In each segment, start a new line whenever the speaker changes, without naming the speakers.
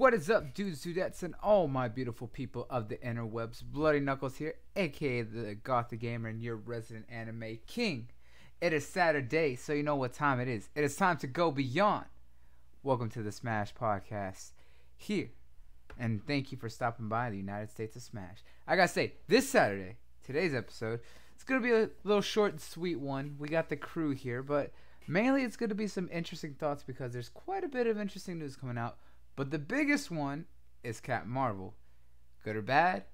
What is up, dudes, dudettes, and all my beautiful people of the interwebs? Bloody Knuckles here, aka the Gothic Gamer and your resident anime king. It is Saturday, so you know what time it is. It is time to go beyond. Welcome to the Smash Podcast here, and thank you for stopping by the United States of Smash. I gotta say, this Saturday, today's episode, it's gonna be a little short and sweet one. We got the crew here, but mainly it's gonna be some interesting thoughts because there's quite a bit of interesting news coming out. But the biggest one is Captain Marvel. Good or bad?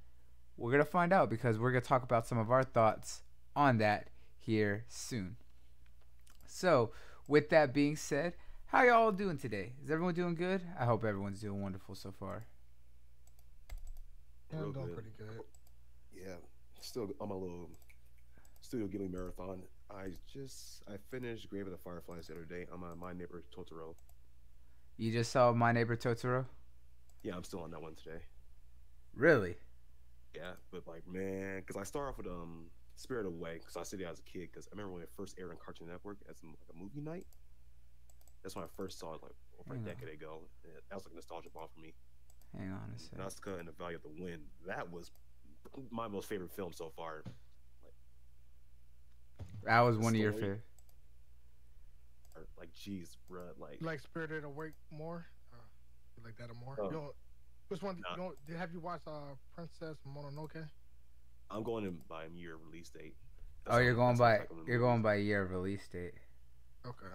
We're going to find out because we're going to talk about some of our thoughts on that here soon. So, with that being said, how y'all doing today? Is everyone doing good? I hope everyone's doing wonderful so far.
Yeah, I'm doing pretty good.
Yeah, still on my little Studio Ghibli marathon. I finished Grave of the Fireflies the other day on My Neighbor Totoro.
You just saw My Neighbor Totoro?
Yeah, I'm still on that one today.
Really?
Yeah, but like, man, because I start off with Spirit Away, because I said it as a kid, because I remember when it first aired on Cartoon Network as like a movie night. That's when I first saw it, like over a decade ago. And that was like a nostalgia bomb for me.
Hang on a second.
Nazca and the Valley of the Wind. That was my most favorite film so far.
That was one of your favorites.
Like, jeez, bro, like.
You like Spirited Away more? You like that more? Which one? Have you watched Princess Mononoke?
I'm going in by year release date.
You're going by year of release date.
Okay.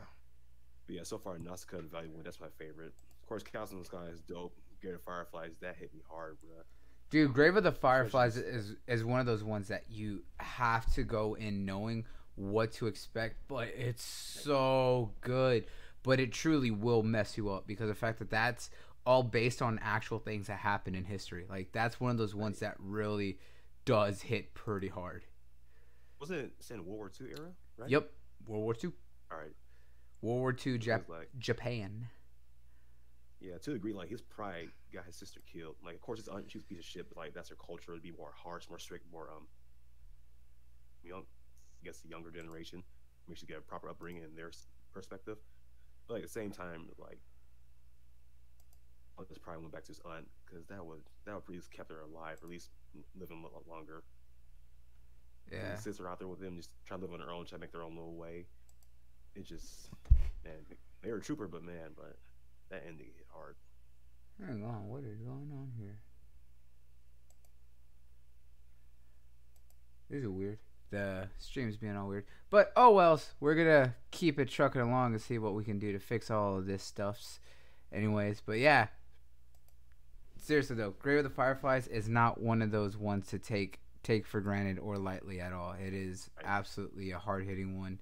But yeah, so far Nausicaa and Valley Wind, that's my favorite. Of course, Castle in the Sky is dope. Grave of the Fireflies, that hit me hard, bro.
Dude, Grave of the Fireflies is one of those ones that you have to go in knowing what to expect, but it's so good. But it truly will mess you up because of the fact that that's all based on actual things that happen in history. Like, that's one of those ones that really does hit pretty hard.
Wasn't it set in World War II era, right?
Yep, World War II.
All right.
World War II, Japan.
Yeah, to a degree, like, his pride got his sister killed. Like, of course, it's a piece of shit, but like, that's her culture to be more harsh, more strict, more young. I guess the younger generation, we should get a proper upbringing in their perspective. But like, at the same time, like, this probably went back to his aunt because that would at least kept her alive, or at least living a lot longer.
Yeah,
his sister out there with him, just trying to live on her own, trying to make their own little way. It just, man, they were a trooper, but that ending hit hard.
Hang on, what is going on here? This is weird. The stream's being all weird, but oh well, we're gonna keep it trucking along and see what we can do to fix all of this stuffs anyways. But yeah, seriously though, Grave of the Fireflies is not one of those ones to take for granted or lightly at all. It is absolutely a hard-hitting one.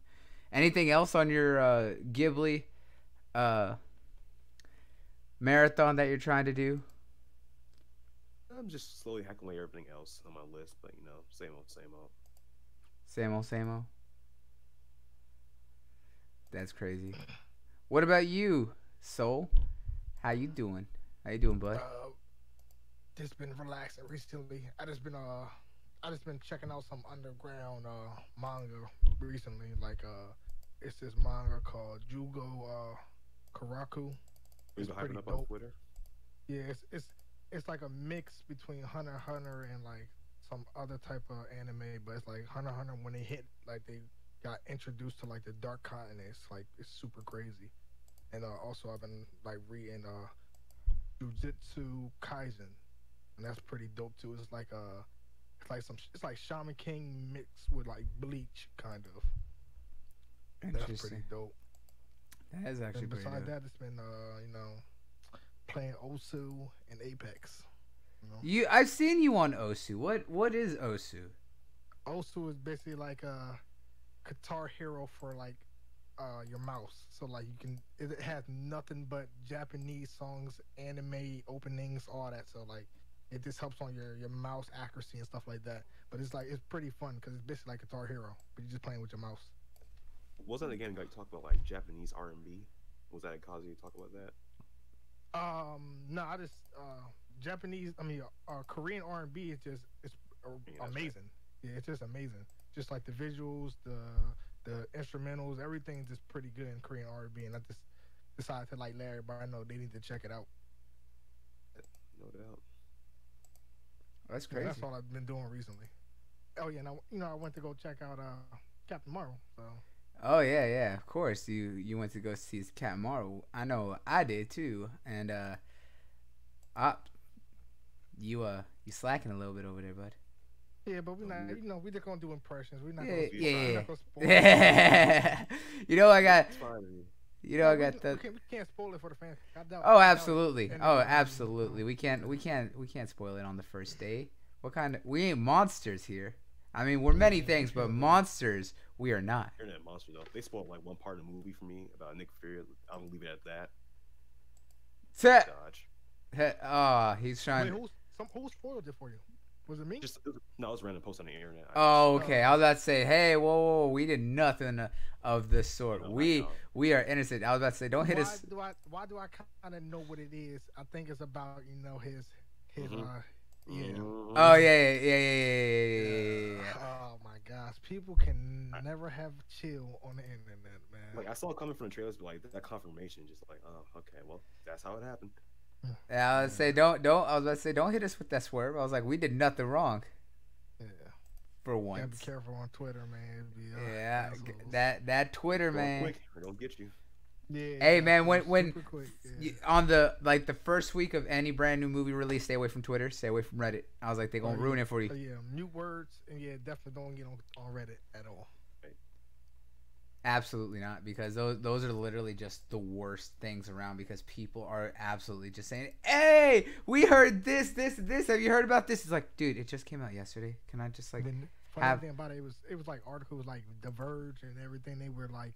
Anything else on your Ghibli marathon that you're trying to do?
I'm just slowly hacking away everything else on my list, but same old, same old.
Same old, same old. That's crazy. What about you, Soul? How you doing? How you doing, bud?
Just been relaxing recently. I just been checking out some underground manga recently. Like it's this manga called Jugo Karaku.
It's hyping up on Twitter.
Yeah, it's like a mix between Hunter x Hunter and like some other type of anime, but it's like Hunter x Hunter when they got introduced to like the dark continent. It's super crazy. And also I've been like reading Jujutsu Kaisen, and that's pretty dope too. It's like Shaman King mixed with like Bleach kind of. That's pretty dope.
That is actually pretty dope.
Besides that, it's been playing Osu and Apex.
I've seen you on Osu. What is Osu?
Osu is basically like a Guitar Hero for like your mouse. So like it has nothing but Japanese songs, anime openings, all that. So like it just helps on your mouse accuracy and stuff like that. But it's pretty fun because it's basically like Guitar Hero, but you're just playing with your mouse.
Wasn't that again like talk about like Japanese R&B? Was that causing you to talk about that?
No, I just Japanese. Korean R&B is just amazing. Right. Yeah, it's just amazing. Just like the visuals, the instrumentals, everything's just pretty good in Korean R&B. And I just decided to like let everybody know they need to check it out.
No doubt.
That's
Yeah,
crazy.
that's all I've been doing recently. Oh yeah, and I went to go check out Captain Marvel. So
Oh yeah, yeah. Of course, you went to go see Captain Marvel. I know I did too, and I, you slacking a little bit over there, bud.
yeah, but we're
Oh,
not.
weird.
We just gonna do impressions. We're not gonna
Yeah,
We
spoil. We're
yeah,
try.
not gonna spoil it for the fans.
yeah. you know I got,
It's fine.
you know
Yeah,
I got the.
we can't spoil it for the fans.
Oh,
I doubt
absolutely.
any
Oh,
of them.
absolutely. We can't spoil it on the first day. What kind of? We ain't monsters here. I mean, we're many things, but monsters we are not.
Internet monster though. They spoiled like one part of the movie for me about Nick Fury. I'm gonna leave it at that.
Set.
Dodge.
Oh, he's
Wait,
trying.
who spoiled it for you? Was it me?
Just no, it was a random post on the internet.
Oh, okay. I was about to say, hey, whoa, we did nothing of this sort.
No, I
We
know.
we are innocent. I was about to say, don't hit
why
us.
why do I kind of know what it is? I think it's about his
Mhm.
yeah.
Mhm.
Oh yeah.
Oh my gosh, people can never have chill on the internet, man.
Like I saw it coming from the trailers, but like that confirmation, just like, oh, okay, well, that's how it happened.
Yeah, I was say don't. I was about to say don't hit us with that swerve. I was like, we did nothing wrong
Yeah,
for
gotta
once.
be careful on Twitter, man. It'd be,
Yeah,
assholes.
that Twitter
Go
man.
quick, or don't get you.
Yeah.
Hey
you
man,
gotta
when
be super quick, yeah.
on the the first week of any brand new movie release, stay away from Twitter, stay away from Reddit. I was like, they're gonna ruin it for you.
Yeah, mute words, and yeah, definitely don't get on Reddit at all.
Absolutely not, because those are literally just the worst things around, because people are absolutely just saying, hey, we heard this. Have you heard about this? It's like, dude, it just came out yesterday. Can I just like
Then funny
have
thing about it was like articles like The Verge and everything. They were like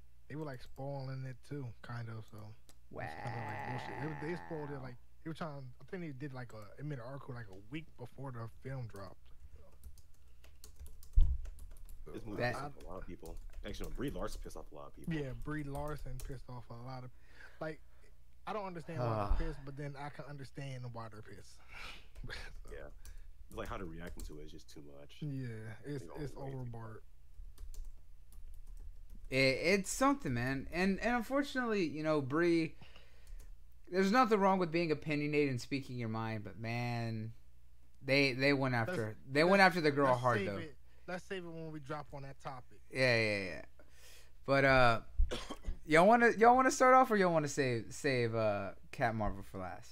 spoiling it too, kind of. So
wow.
it's kinda like bullshit. They spoiled it like they were trying. I think they did like a made an article like a week before the film dropped.
This movie
That-
pissed off a lot of people. Actually, no, Brie Larson pissed off a lot of people.
Yeah, Brie Larson pissed off a lot of like. I don't understand why they're pissed, but then I can understand why they're pissed.
Yeah. Like how they're reacting to it is just too much.
Yeah, it's
They go way too
overboard.
It's something, man, and unfortunately, Brie. There's nothing wrong with being opinionated and speaking your mind, but man, they went after the girl
Let's
hard
save
though.
Let's save it when we drop on that topic.
Yeah. But y'all wanna start off, or y'all wanna save Cat Marvel for last?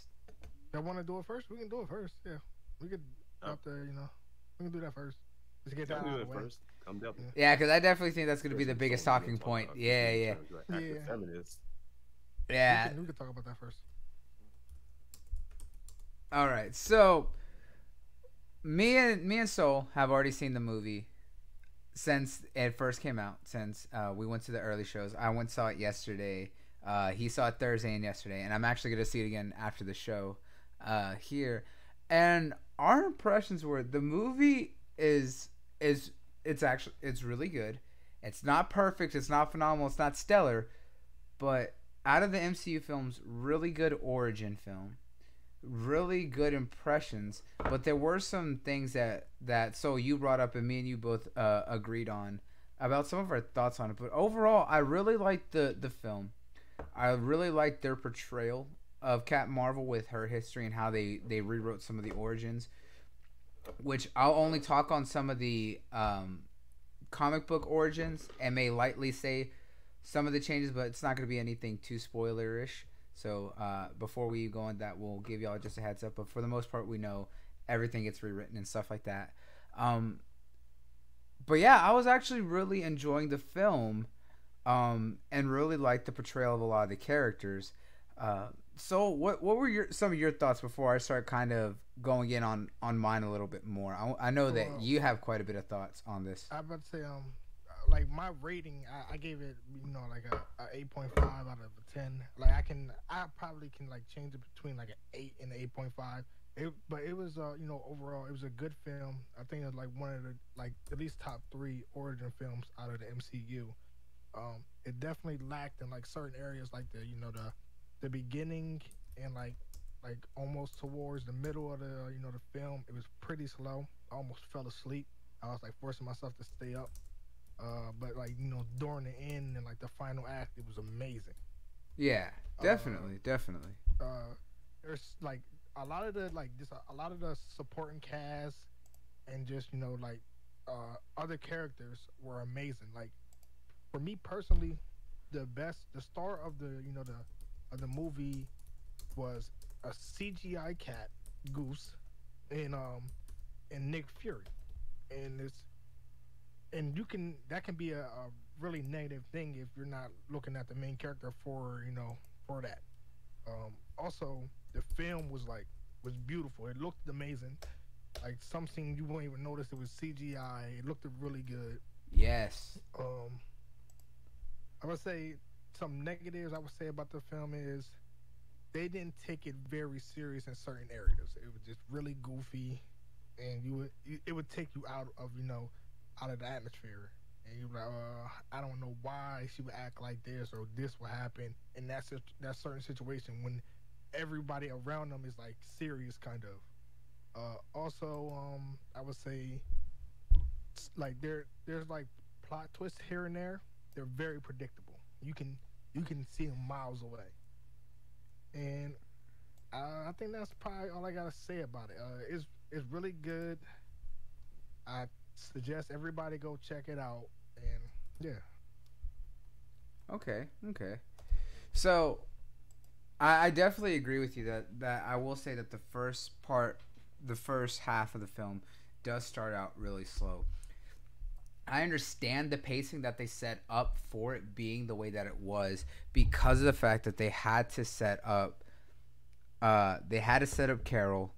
Y'all want to do it first? We can do it first. Yeah, we could drop the. We can do that first. Let's get that
I'll
out
do
of
it
the way.
first. I'm definitely.
Yeah, because I definitely think that's gonna be the
Especially
biggest
someone
talking
talk
point.
about
Yeah.
in terms of active
Yeah.
feminists.
Yeah.
We can talk about that first.
All right. So me and Soul have already seen the movie since it first came out. Since we went to the early shows, I went and saw it yesterday. He saw it Thursday and yesterday, and I'm actually gonna see it again after the show here. And our impressions were the movie is it's really good. It's not perfect. It's not phenomenal. It's not stellar, but out of the MCU films, really good origin film. Really good impressions, but there were some things that so you brought up and me and you both agreed on about some of our thoughts on it. But overall, I really liked the film. I really liked their portrayal of Captain Marvel with her history and how they rewrote some of the origins, which I'll only talk on some of the comic book origins and may lightly say some of the changes, but it's not going to be anything too spoilerish. So before we go on that, we'll give y'all just a heads up. But for the most part, we know everything gets rewritten and stuff like that. But yeah, I was actually really enjoying the film and really liked the portrayal of a lot of the characters. So what were some of your thoughts before I start kind of going in on mine a little bit more? I know that you have quite a bit of thoughts on this.
I was about to say like my rating, I gave it like a 8.5 out of a 10. Like I probably can like change it between like an 8 and an 8.5. But it was overall it was a good film. I think it was like one of the like at least top 3 origin films out of the MCU. It definitely lacked in like certain areas like the beginning and like almost towards the middle of the the film. It was pretty slow. I almost fell asleep. I was like forcing myself to stay up. But like during the end and like the final act, it was amazing.
Yeah, definitely.
There's like a lot of the like just a lot of the supporting cast and just like other characters were amazing. Like for me personally, the star of the movie was a CGI cat Goose and Nick Fury, and it's and you can that can be a really negative thing if you're not looking at the main character for for that. Also, the film was beautiful. It looked amazing. Like some scene you won't even notice it was CGI. It looked really good.
Yes.
I would say some negatives I would say about the film is they didn't take it very serious in certain areas. It was just really goofy, and it would take you out of out of the atmosphere, and you like, I don't know why she would act like this or this would happen in that certain situation when everybody around them is like serious kind of. Also, I would say like there's like plot twists here and there. They're very predictable. You can see them miles away, and I think that's probably all I gotta say about it. It's really good. I suggest everybody go check it out, and yeah.
Okay. Okay. So I definitely agree with you that I will say that the first half of the film does start out really slow. I understand the pacing that they set up for it being the way that it was because of the fact that they had to set up Carol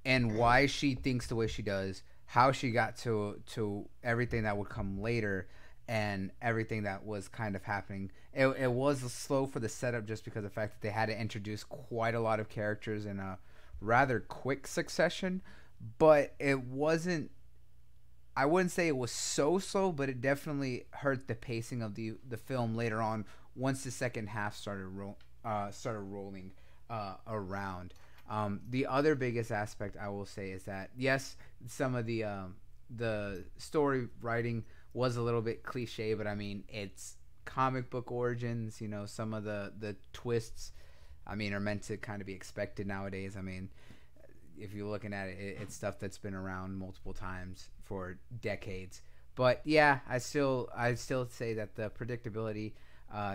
and why she thinks the way she does, how she got to everything that would come later and everything that was kind of happening. It was slow for the setup just because of the fact that they had to introduce quite a lot of characters in a rather quick succession, but it wasn't, I wouldn't say it was so slow, but it definitely hurt the pacing of the film later on once the second half started rolling around. The other biggest aspect I will say is that yes, some of the story writing was a little bit cliche, but I mean it's comic book origins. Some of the twists, I mean, are meant to kind of be expected nowadays. I mean, if you're looking at it, it's stuff that's been around multiple times for decades. But yeah, I still say that the predictability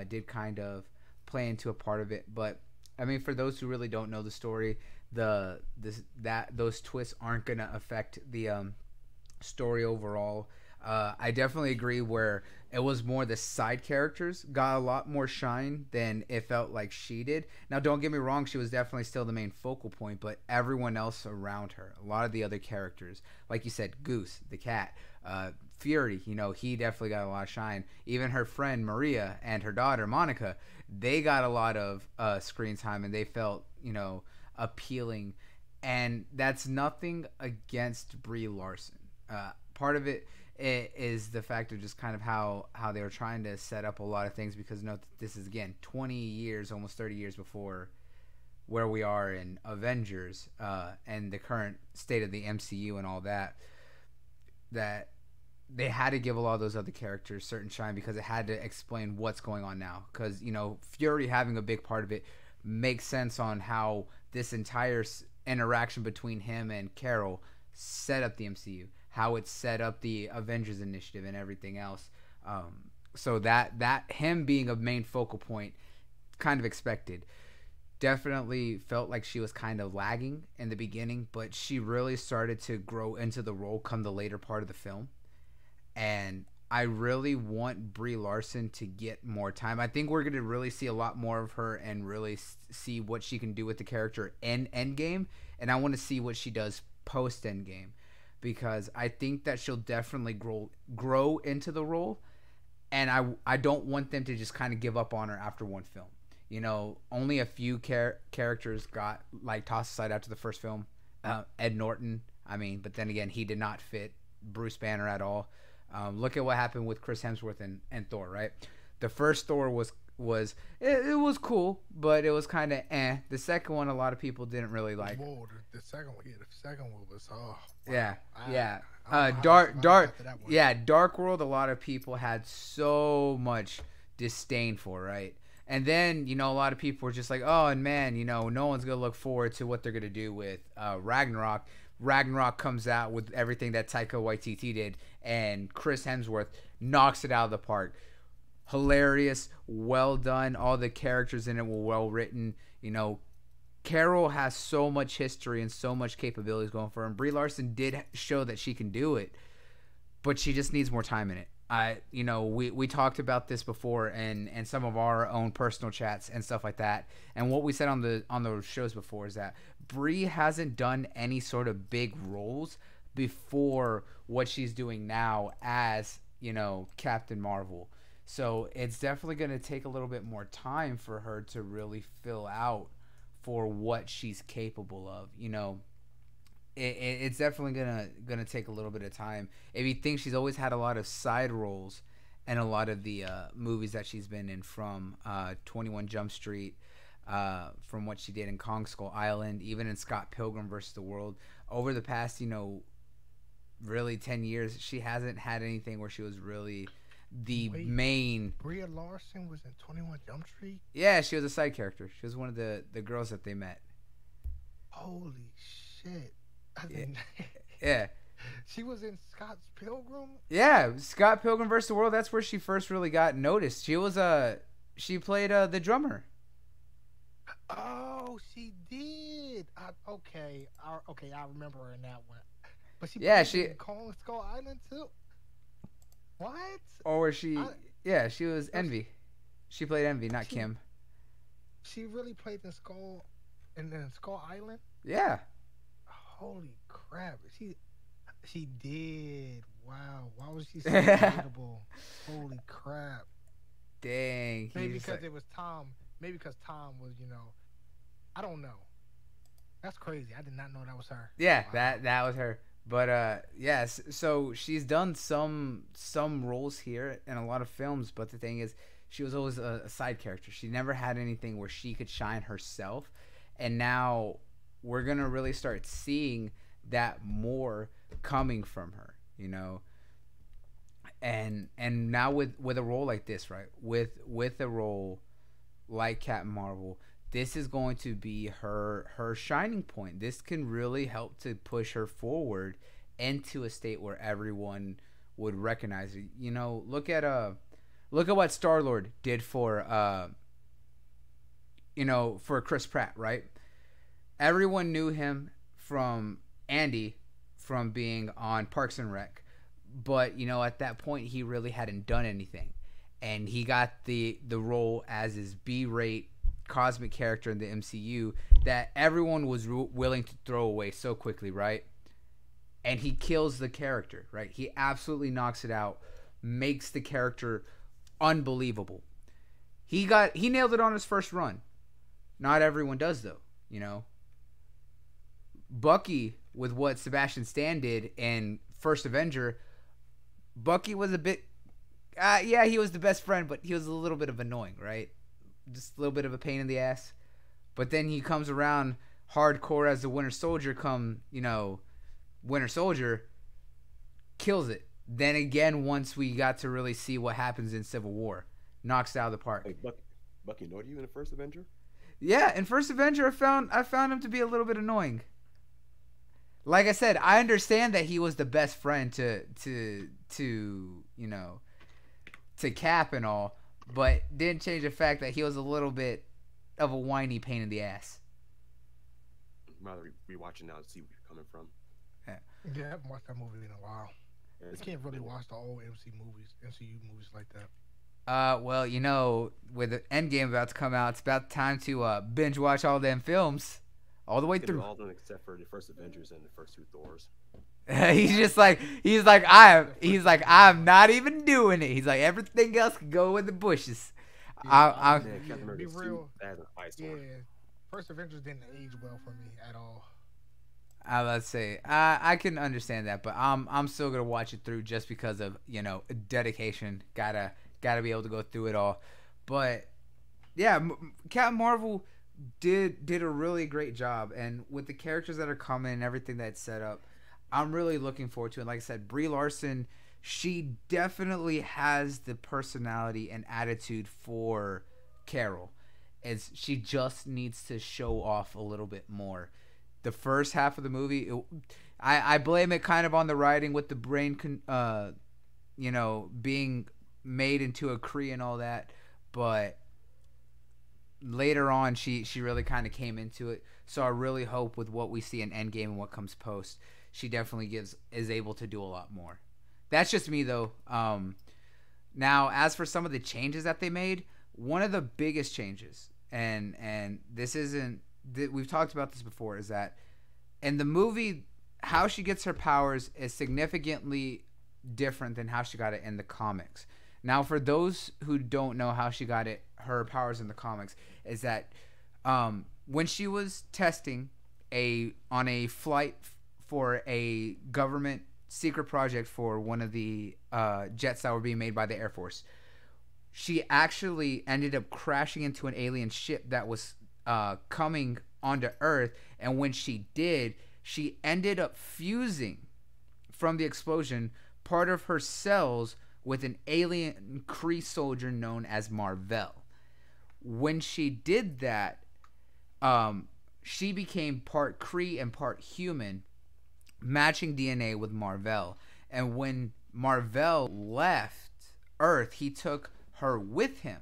did kind of play into a part of it. But I mean, for those who really don't know the story, those twists aren't gonna affect the story overall. I definitely agree where it was more the side characters got a lot more shine than it felt like she did. Now, don't get me wrong, she was definitely still the main focal point, but everyone else around her, a lot of the other characters, like you said, Goose, the cat, Fury, he definitely got a lot of shine. Even her friend Maria and her daughter Monica, they got a lot of screen time and they felt, appealing. And that's nothing against Brie Larson. Part of it is the fact of just kind of how they were trying to set up a lot of things, because this is again 20 years, almost 30 years before where we are in Avengers and the current state of the MCU and all that they had to give a lot of those other characters certain shine because it had to explain what's going on now, because Fury having a big part of it makes sense on how this entire interaction between him and Carol set up the MCU, how it set up the Avengers initiative and everything else. So that him being a main focal point, kind of expected. Definitely felt like she was kind of lagging in the beginning, but she really started to grow into the role come the later part of the film. And I really want Brie Larson to get more time. I think we're going to really see a lot more of her and really see what she can do with the character in Endgame. And I want to see what she does post Endgame, because I think that she'll definitely grow into the role, and I don't want them to just kind of give up on her after one film. Only a few characters got like tossed aside after the first film. Ed Norton, I mean, but then again, he did not fit Bruce Banner at all. Look at what happened with Chris Hemsworth and Thor, right? The first Thor was it was cool, but it was kind of eh. The second one, a lot of people didn't really like.
Whoa, the second one, the second one was
Dark World. A lot of people had so much disdain for, right? And then, you know, a lot of people were just like, oh, and man, you know, no one's going to look forward to what they're going to do with Ragnarok. Ragnarok comes out with everything that Taika Waititi did, and Chris Hemsworth knocks it out of the park. Hilarious, well done. All the characters in it were well written. You know, Carol has so much history and so much capabilities going for her. And Brie Larson did show that she can do it, but she just needs more time in it. You know, we talked about this before and some of our own personal chats and stuff like that. And what we said on the shows before is that Brie hasn't done any sort of big roles before what she's doing now as, you know, Captain Marvel. So it's definitely going to take a little bit more time for her to really fill out for what she's capable of. You know, it's definitely gonna take a little bit of time. If you think she's always had a lot of side roles in a lot of the movies that she's been in, from 21 Jump Street, from what she did in Kong Skull Island, even in Scott Pilgrim vs. the World, over the past, you know, really 10 years, she hasn't had anything where she was really the main.
Brie Larson was in 21 Jump Street?
Yeah, she was a side character. She was one of the girls that they met.
Holy shit.
Yeah.
She was in Scott's Pilgrim?
Yeah, Scott Pilgrim vs. the World. That's where she first really got noticed. She played the drummer.
Oh, she did. I remember her in that one. But she in Kong Skull Island too. What?
Or was she? Yeah, she was Envy. She played Envy, not Kim.
She really played in Skull Island?
Yeah.
Holy crap! She did. Wow. Why was she so relatable? Holy crap!
Dang.
Maybe because it was Tom. Maybe because Tom was, you know, I don't know. That's crazy. I did not know that was her.
Yeah, wow. that was her. But yes, so she's done some roles here in a lot of films, but the thing is, she was always a side character. She never had anything where she could shine herself, and now we're gonna really start seeing that more coming from her, you know. And now with a role like this, right? With a role like Captain Marvel, this is going to be her shining point. This can really help to push her forward into a state where everyone would recognize her. You know, look at what Star-Lord did for for Chris Pratt, right? Everyone knew him from Andy, from being on Parks and Rec, but you know, at that point he really hadn't done anything, and he got the role as his B-rate cosmic character in the MCU that everyone was willing to throw away so quickly, right? And he kills the character, right? He absolutely knocks it out, makes the character unbelievable. He nailed it on his first run. Not everyone does, though, you know. Bucky, with what Sebastian Stan did in First Avenger, Bucky was a bit he was the best friend, but he was a little bit of annoying, right? Just a little bit of a pain in the ass. But then he comes around hardcore as the Winter Soldier Winter Soldier kills it. Then again, once we got to really see what happens in Civil War, knocks it out of the park.
Hey, Bucky annoyed you in the First Avenger?
Yeah, in First Avenger, I found him to be a little bit annoying. Like I said, I understand that he was the best friend to Cap and all, but didn't change the fact that he was a little bit of a whiny pain in the ass.
I'm rather rewatching now to see where you're coming from.
Yeah, I haven't watched that movie in a while. You can't really watch the old MCU movies like that.
Well, you know, with the Endgame about to come out, it's about time to binge watch all them films all the way through.
All of them except for the first Avengers and the first two Thors.
he's like I'm not even doing it. He's like, everything else can go in the bushes.
Yeah, be real. Yeah, First Avengers didn't age well for me at all.
Let's say I can understand that, but I'm still gonna watch it through just because of, you know, dedication. Gotta be able to go through it all. But yeah, Captain Marvel did a really great job, and with the characters that are coming and everything that's set up, I'm really looking forward to it. Like I said, Brie Larson, she definitely has the personality and attitude for Carol is she just needs to show off a little bit more. The first half of the movie, I blame it kind of on the writing with the brain, being made into a Kree and all that, but later on she really kind of came into it. So I really hope with what we see in Endgame and what comes post, she definitely is able to do a lot more. That's just me though. Now as for some of the changes that they made, one of the biggest changes, and this isn't, we've talked about this before, is that in the movie how she gets her powers is significantly different than how she got it in the comics. Now, for those who don't know how she got her powers in the comics, is that when she was testing on a flight for a government secret project for one of the jets that were being made by the Air Force, she actually ended up crashing into an alien ship that was coming onto Earth, and when she did, she ended up fusing from the explosion part of her cells with an alien Kree soldier known as Mar-Vell. When she did that, she became part Kree and part human, matching DNA with Mar-Vell. And when Mar-Vell left Earth, he took her with him.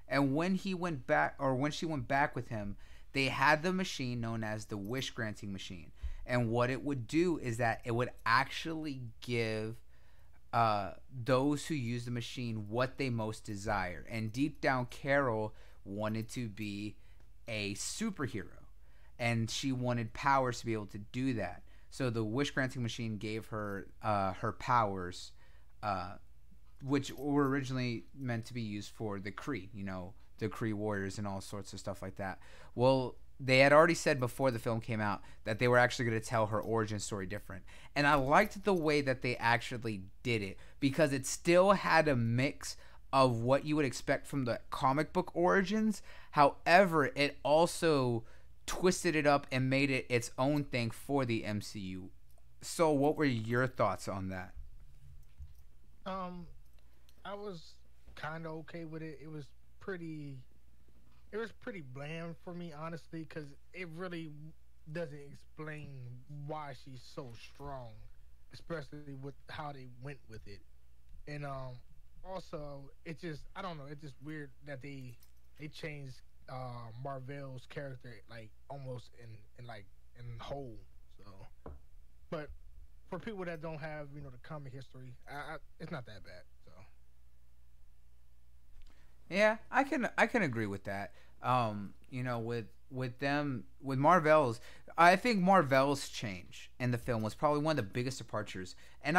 And when she went back with him, they had the machine known as the wish granting machine. And what it would do is that it would actually give those who use the machine what they most desire. And deep down, Carol wanted to be a superhero, and she wanted powers to be able to do that. So the wish granting machine gave her her powers, which were originally meant to be used for the Kree, the Kree warriors and all sorts of stuff like that. Well, they had already said before the film came out that they were actually going to tell her origin story different. And I liked the way that they actually did it, because it still had a mix of what you would expect from the comic book origins. However, it also twisted it up and made it its own thing for the MCU. So what were your thoughts on that?
I was kind of okay with it. It was pretty bland for me, honestly, because it really doesn't explain why she's so strong, especially with how they went with it. And also, it just, I don't know, it's just weird that they changed Marvel's character like almost in whole. So, but for people that don't have the comic history, it's not that bad. So.
Yeah, I can agree with that. With Marvel's, I think Marvel's change in the film was probably one of the biggest departures, and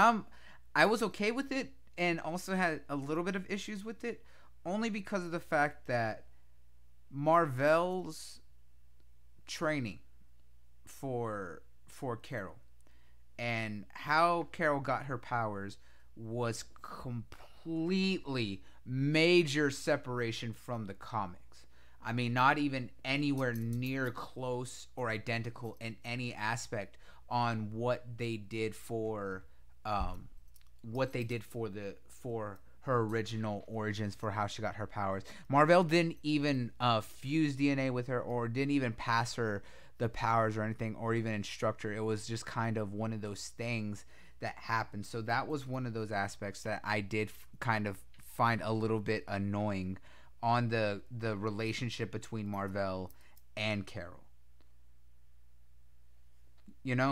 I was okay with it, and also had a little bit of issues with it, only because of the fact that Marvel's training for Carol and how Carol got her powers was completely major separation from the comics. I mean, not even anywhere near close or identical in any aspect on what they did for her original origins for how she got her powers. Marvel didn't even fuse DNA with her, or didn't even pass her the powers or anything, or even instruct her. It was just kind of one of those things that happened. So that was one of those aspects that I did kind of find a little bit annoying on the relationship between Marvel and Carol.
Yeah,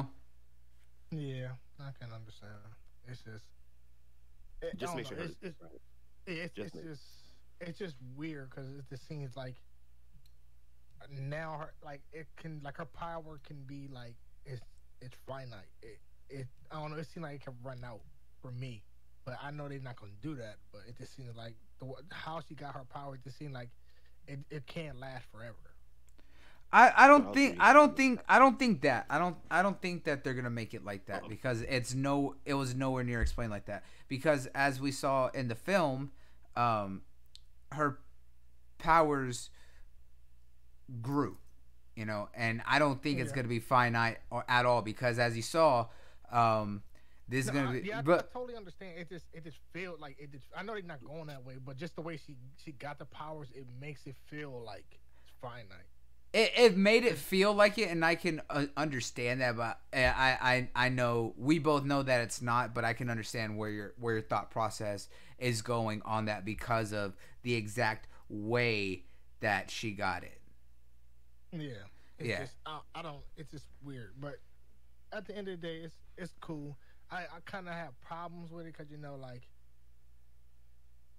I can understand. It's just,
just make sure
it's just weird, because it just seems like now her power can be like it's finite. It I don't know. It seems like it can run out for me. But I know they're not gonna do that. But it just seems like how she got her power. It just seems like it can't last forever.
I don't think that they're gonna make it like that, because it was nowhere near explained like that. Because as we saw in the film, her powers grew, and I don't think it's gonna be finite or at all, because as you saw, This is
No,
gonna be,
yeah, I
but
totally understand. It just feel like it. Just, I know they're not going that way, but just the way she got the powers, it makes it feel like it's finite.
it made it feel like it, and I can understand that. But I know we both know that it's not. But I can understand where your thought process is going on that because of the exact way that she got it.
Yeah,
Yeah.
Just, I don't. It's just weird, but at the end of the day, it's cool. I kind of have problems with it because like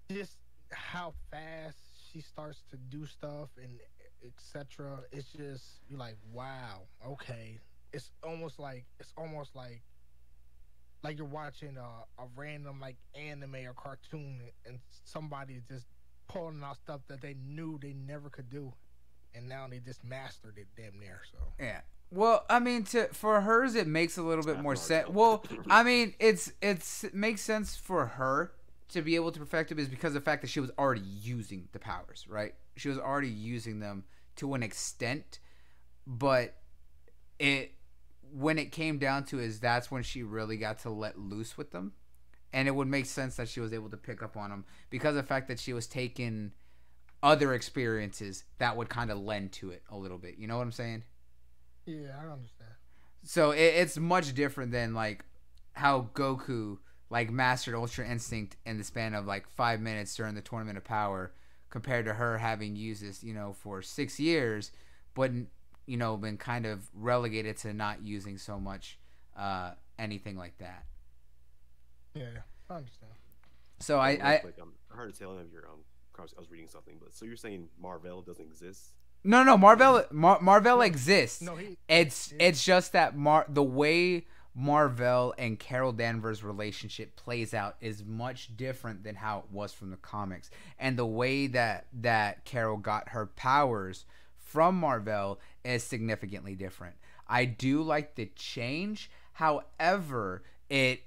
just how fast she starts to do stuff and etc. It's just you're like, wow, okay. It's almost like you're watching a random like anime or cartoon and somebody is just pulling out stuff that they knew they never could do, and now they just mastered it damn near. So
Yeah. Well, I mean, for hers, it makes a little bit more sense.
Naruto.
Well, I mean, it makes sense for her to be able to perfect it is because of the fact that she was already using the powers, right? She was already using them to an extent, but when it came down to is that's when she really got to let loose with them, and it would make sense that she was able to pick up on them because of the fact that she was taking other experiences that would kind of lend to it a little bit. You know what I'm saying?
yeah, I understand.
So it's much different than like how Goku like mastered Ultra Instinct in the span of like 5 minutes during the Tournament of Power, compared to her having used this, for 6 years, but been kind of relegated to not using so much anything like that.
Yeah, I understand.
So
Real
I
quick, I heard a tail end of your conversation. I was reading something, but so you're saying Marvel doesn't exist?
no Marvel exists.
No,
It's just that the way Marvel and Carol Danvers' relationship plays out is much different than how it was from the comics, and the way that Carol got her powers from Marvel is significantly different. I do like the change, however, it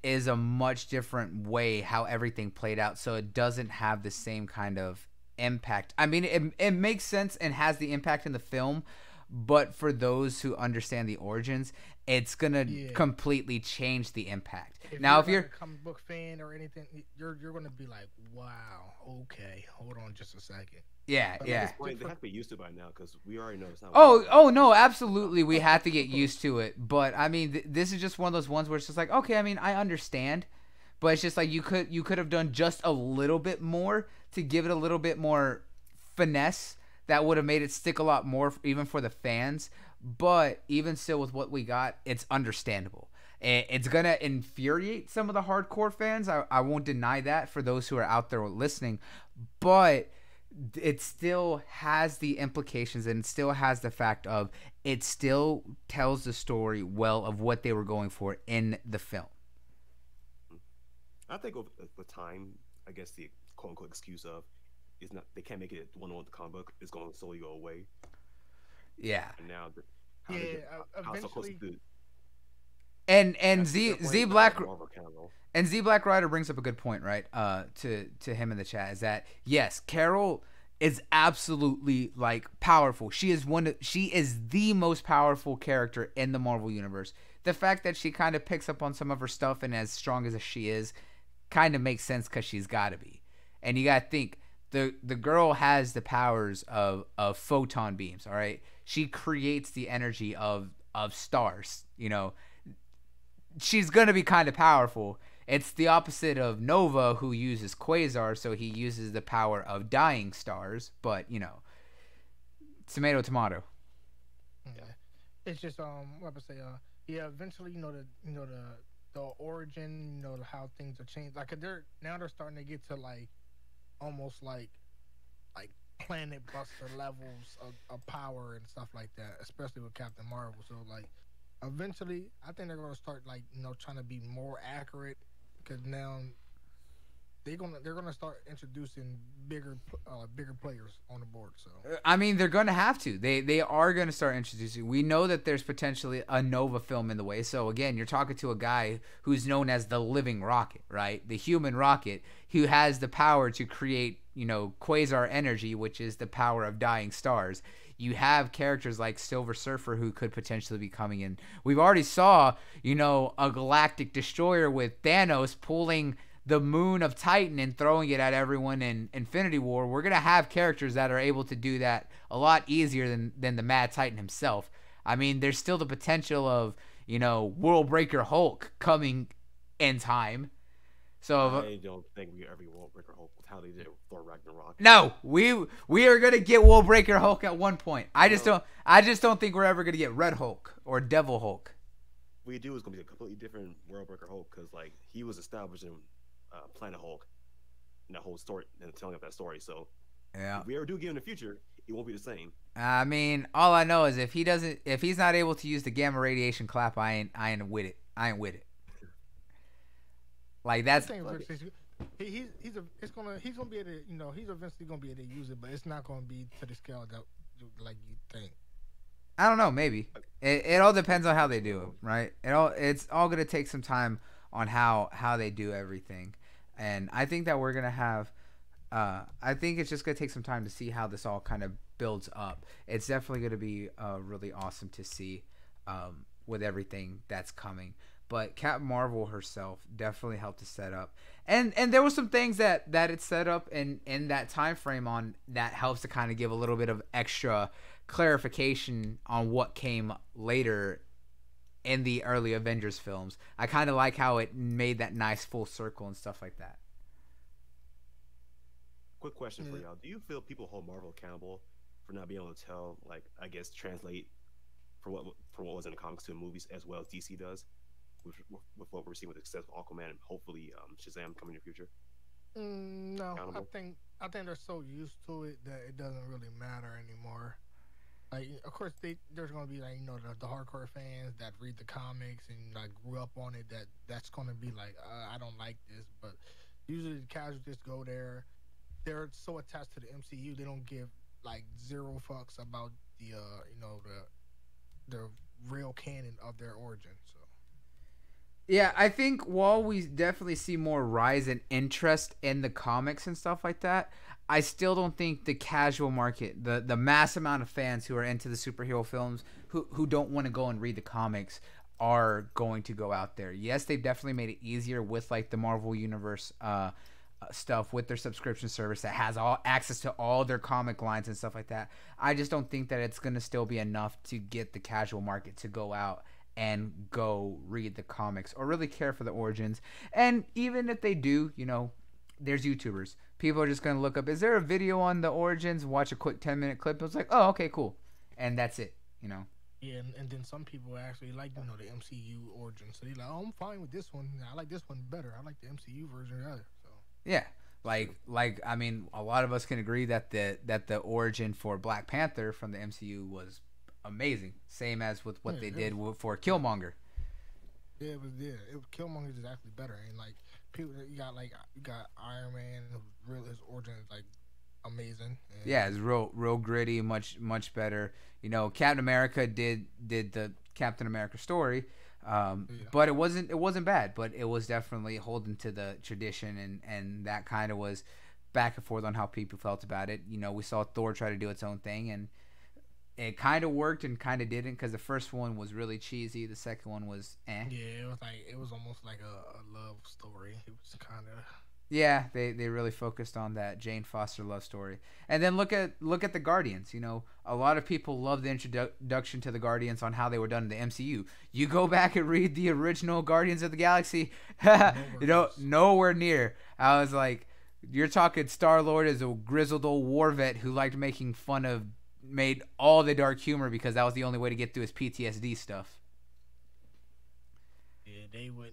is a much different way how everything played out, so it doesn't have the same kind of impact. I mean, it makes sense and has the impact in the film, but for those who understand the origins, it's gonna completely change the impact. Now, if you're
a comic book fan or anything, you're gonna be like, wow, okay, hold on just a second.
yeah,
But
yeah.
At this point, they have to be used to it by now because we already know it's not.
Oh no, absolutely, we have to get used to it. But I mean, this is just one of those ones where it's just like, okay, I mean, I understand, but it's just like you could have done just a little bit more to give it a little bit more finesse that would have made it stick a lot more, even for the fans. But even still, with what we got, it's understandable. It's gonna infuriate some of the hardcore fans. I won't deny that for those who are out there listening, but it still has the implications and it still has the fact of it still tells the story well of what they were going for in the film.
I think with time, I guess the quote unquote excuse of is not they can't make it one with the comic book is going to slowly go away.
Yeah.
And now how so close
eventually.
to
And Z Black
Marvel Carol.
and Z Black Rider brings up a good point, right? To him in the chat is that yes, Carol is absolutely like powerful. She is the most powerful character in the Marvel universe. The fact that she kind of picks up on some of her stuff and as strong as she is kind of makes sense because she's got to be. And you got to think the girl has the powers of photon beams. All right, she creates the energy of stars. She's gonna be kind of powerful. It's the opposite of Nova, who uses quasar, so he uses the power of dying stars. But tomato, tomato.
Yeah. It's just what I say. Yeah. Eventually, the origin, how things are changed. Like they're starting to get to like almost like Planet Buster levels of power and stuff like that, especially with Captain Marvel. So like, eventually, I think they're gonna start trying to be more accurate because now they're gonna start introducing bigger players on the board. So
I mean, they're gonna have to. They are gonna start introducing. We know that there's potentially a Nova film in the way. So again, you're talking to a guy who's known as the living rocket, right? The human rocket, who has the power to create quasar energy, which is the power of dying stars. you have characters like Silver Surfer who could potentially be coming in. We've already saw, a galactic destroyer with Thanos pulling the moon of Titan and throwing it at everyone in Infinity War. We're going to have characters that are able to do that a lot easier than the Mad Titan himself. I mean, there's still the potential of, World Breaker Hulk coming in time. So
I don't think we ever get World Breaker Hulk with how they did it with Thor Ragnarok.
no, we are gonna get World Breaker Hulk at one point. I just don't think we're ever gonna get Red Hulk or Devil Hulk.
What we do is gonna be a completely different World Breaker Hulk because like he was established in Planet Hulk, and that whole story and telling of that story. So
yeah,
if we ever do get in the future, it won't be the same.
I mean, all I know is if he's not able to use the gamma radiation clap, I ain't with it. I ain't with it. Like that's
he's gonna be able to, he's eventually gonna be able to use it, but it's not gonna be to the scale that like you think.
I don't know, maybe. It all depends on how they do it, right? It's all gonna take some time on how they do everything. And I think that we're gonna have I think it's just gonna take some time to see how this all kind of builds up. It's definitely gonna be really awesome to see with everything that's coming. But Captain Marvel herself definitely helped to set up, and there were some things that it set up in that time frame on that helps to kind of give a little bit of extra clarification on what came later in the early Avengers films. I kind of like how it made that nice full circle and stuff like that.
Quick question for y'all: do you feel people hold Marvel accountable for not being able to tell, like, I guess, translate for what was in the comics to the movies as well as DC does? With what we're seeing with the success of Aquaman and hopefully Shazam coming in the future?
No, I think they're so used to it that it doesn't really matter anymore. Like, of course, there's gonna be like the hardcore fans that read the comics and like grew up on it. That's gonna be like, I don't like this. But usually the casuals just go there. They're so attached to the MCU, they don't give like zero fucks about the the real canon of their origin. So.
Yeah, I think while we definitely see more rise in interest in the comics and stuff like that, I still don't think the casual market, the mass amount of fans who are into the superhero films, who don't want to go and read the comics, are going to go out there. Yes, they've definitely made it easier with like the Marvel Universe stuff with their subscription service that has all access to all their comic lines and stuff like that. I just don't think that it's going to still be enough to get the casual market to go out and go read the comics or really care for the origins. And even if they do, there's YouTubers. People are just going to look up, is there a video on the origins? Watch a quick 10-minute clip. It's like, oh, okay, cool. And that's it,
Yeah, and then some people actually like, the MCU origin. So they're like, oh, I'm fine with this one. I like this one better. I like the MCU version better. So.
Yeah. Like I mean, a lot of us can agree that the origin for Black Panther from the MCU was amazing, same as with what they did for Killmonger.
Yeah, Killmonger is actually better, and like people, you got Iron Man, his origin is like amazing. And
yeah, it's real gritty, much better. Captain America did the Captain America story, but it wasn't bad, but it was definitely holding to the tradition, and that kind of was back and forth on how people felt about it. We saw Thor try to do its own thing, and it kind of worked and kind of didn't, because the first one was really cheesy. The second one was eh.
Yeah, it was almost like a love story. It was kind of.
Yeah, they really focused on that Jane Foster love story. And then look at the Guardians. A lot of people love the introduction to the Guardians on how they were done in the MCU. You go back and read the original Guardians of the Galaxy, nowhere near. I was like, you're talking Star-Lord as a grizzled old war vet who liked made all the dark humor because that was the only way to get through his PTSD stuff.
Yeah,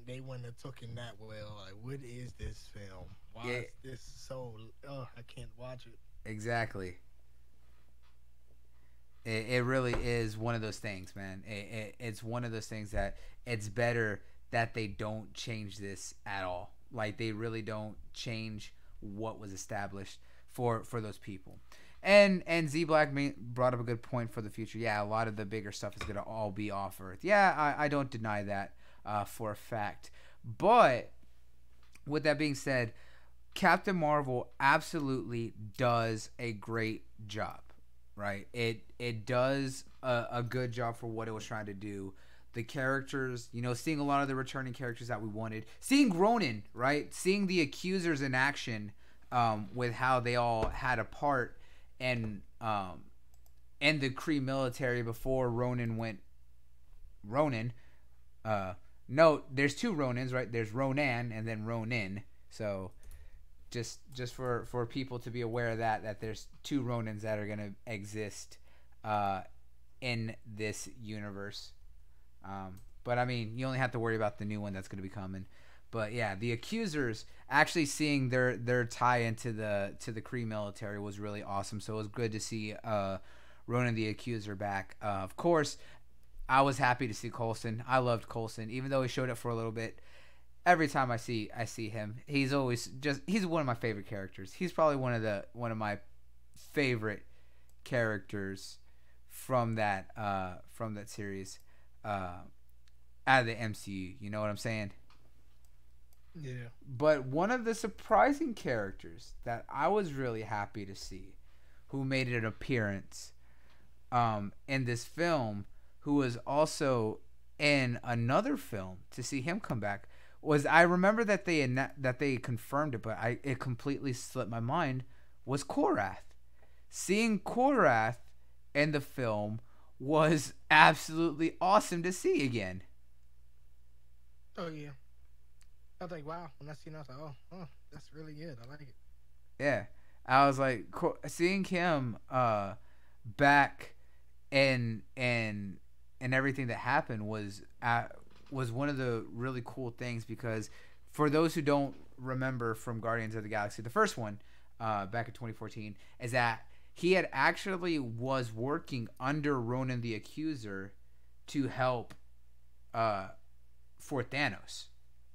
they wouldn't have taken that well. Like, what is this film? Why is this so? I can't watch it.
Exactly. It really is one of those things, man. It's one of those things that it's better that they don't change this at all. Like, they really don't change what was established for those people. And Z Black brought up a good point for the future. Yeah, a lot of the bigger stuff is going to all be off Earth. Yeah, I don't deny that for a fact. But with that being said, Captain Marvel absolutely does a great job. right? It does a good job for what it was trying to do. The characters, you know, seeing a lot of the returning characters that we wanted, seeing Ronin, right? Seeing the accusers in action, with how they all had a part and in the Kree military before Ronin went Ronin. Note, there's two Ronins, right? There's Ronan and then Ronin. So just for people to be aware of that there's two Ronins that are gonna exist in this universe. But I mean, you only have to worry about the new one that's gonna be coming. But yeah, the accusers actually seeing their tie into the Kree military was really awesome. So it was good to see Ronan the Accuser back. Of course, I was happy to see Coulson. I loved Coulson, even though he showed up for a little bit. Every time I see him, he's always he's one of my favorite characters. He's probably one of my favorite characters from that series out of the MCU. You know what I'm saying?
Yeah.
But one of the surprising characters that I was really happy to see, who made an appearance in this film, who was also in another film, to see him come back, was, I remember that they confirmed it, but it completely slipped my mind, was Korath. Seeing Korath in the film was absolutely awesome to see again.
Oh yeah. I was like, wow. When I seen it, I was like, oh, that's really good. I like it.
Yeah, I was like, seeing him back and everything that happened was one of the really cool things, because for those who don't remember from Guardians of the Galaxy, the first one back in 2014, is that he had actually was working under Ronan the Accuser to help for Thanos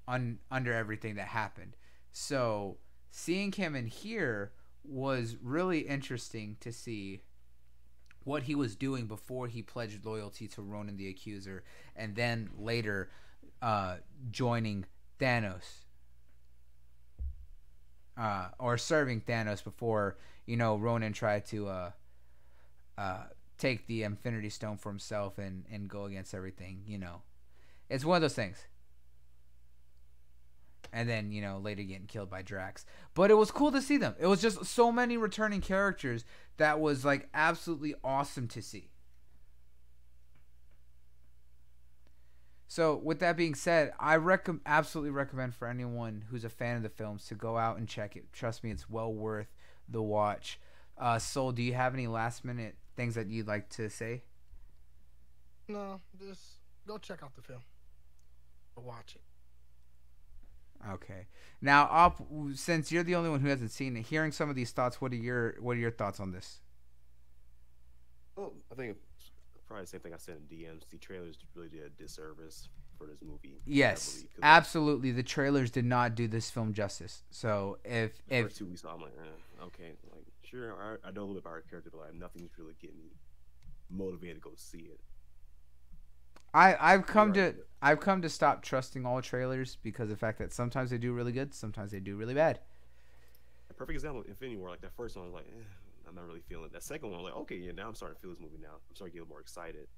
under everything that happened. So seeing him in here was really interesting to see what he was doing before he pledged loyalty to Ronan the Accuser, and then later joining Thanos, or serving Thanos before, you know, Ronan tried to take the Infinity Stone for himself and go against everything. You know, it's one of those things. And then, you know, later getting killed by Drax. But it was cool to see them. It was just so many returning characters that was, like, absolutely awesome to see. So, with that being said, I absolutely recommend for anyone who's a fan of the films to go out and check it. Trust me, it's well worth the watch. Soul, do you have any last-minute things that you'd like to say?
No, just go check out the film. Or watch it.
Okay. Now, since you're the only one who hasn't seen it, hearing some of these thoughts, what are your thoughts on this?
Well, I think it's probably the same thing I said in DMs. The trailers really did a disservice for this movie.
Yes, absolutely. The trailers did not do this film justice. So if
the first 2 weeks, I'm like, okay, like sure, I know a little bit about our character, but like nothing's really getting me motivated to go see it.
I've come to stop trusting all trailers because of the fact that sometimes they do really good, sometimes they do really bad.
A perfect example, Infinity War. Like that first one, I was like, I'm not really feeling it. That second one, I'm like, okay, yeah, now I'm starting to feel this movie. Now I'm starting to get more excited.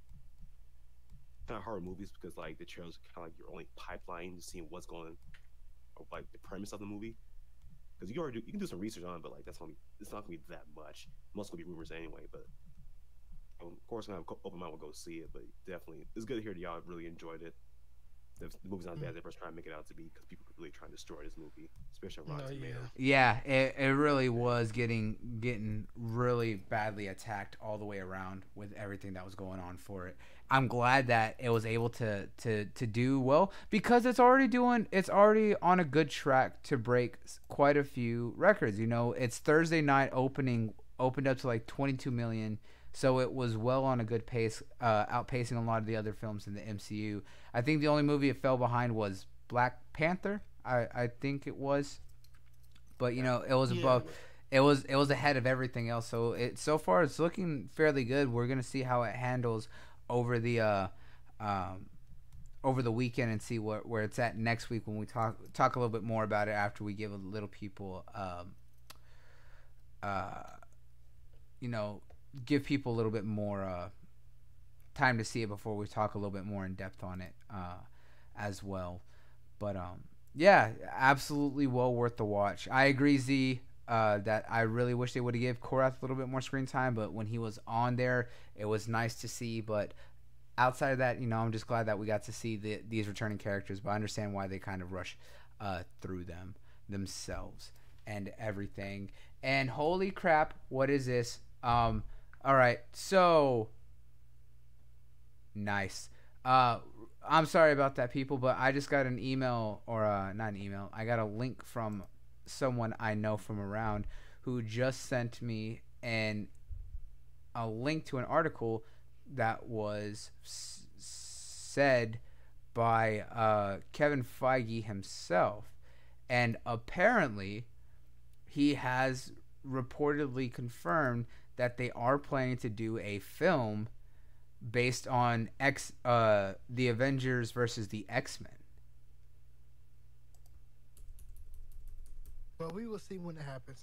Kind of horror movies because like the trailers are kind of like your only pipeline to seeing what's going, or like the premise of the movie. Because you can do some research on it, but like it's not gonna be that much. Most gonna be rumors anyway, but. Of course, I'm gonna open mind will go see it, but definitely it's good to hear that y'all really enjoyed it. The movie's not as bad as everyone's trying to make it out to be, because people are really trying to destroy this movie, especially on Rotten Tomatoes.
Yeah, it really was getting really badly attacked all the way around with everything that was going on for it. I'm glad that it was able to do well, because it's already on a good track to break quite a few records. You know, its Thursday night opened up to like 22 million. So it was well on a good pace, outpacing a lot of the other films in the MCU. I think the only movie it fell behind was Black Panther. I think it was, but you know, it was above. It was ahead of everything else. So far it's looking fairly good. We're gonna see how it handles over the weekend and see where it's at next week when we talk a little bit more about it after we give a little people you know, give people a little bit more time to see it before we talk a little bit more in depth on it as well. But yeah, absolutely well worth the watch. I agree, Z. That I really wish they would have given Korath a little bit more screen time, but when he was on there, it was nice to see. But outside of that, I'm just glad that we got to see these returning characters. But I understand why they kind of rush through them themselves and everything. And holy crap, what is this? All right, so nice. I'm sorry about that, people, but I just got an email, or not an email. I got a link from someone I know from around who just sent me a link to an article that was said by Kevin Feige himself, and apparently he has reportedly confirmed that they are planning to do a film based on the Avengers versus the X-Men.
But we will see when it happens.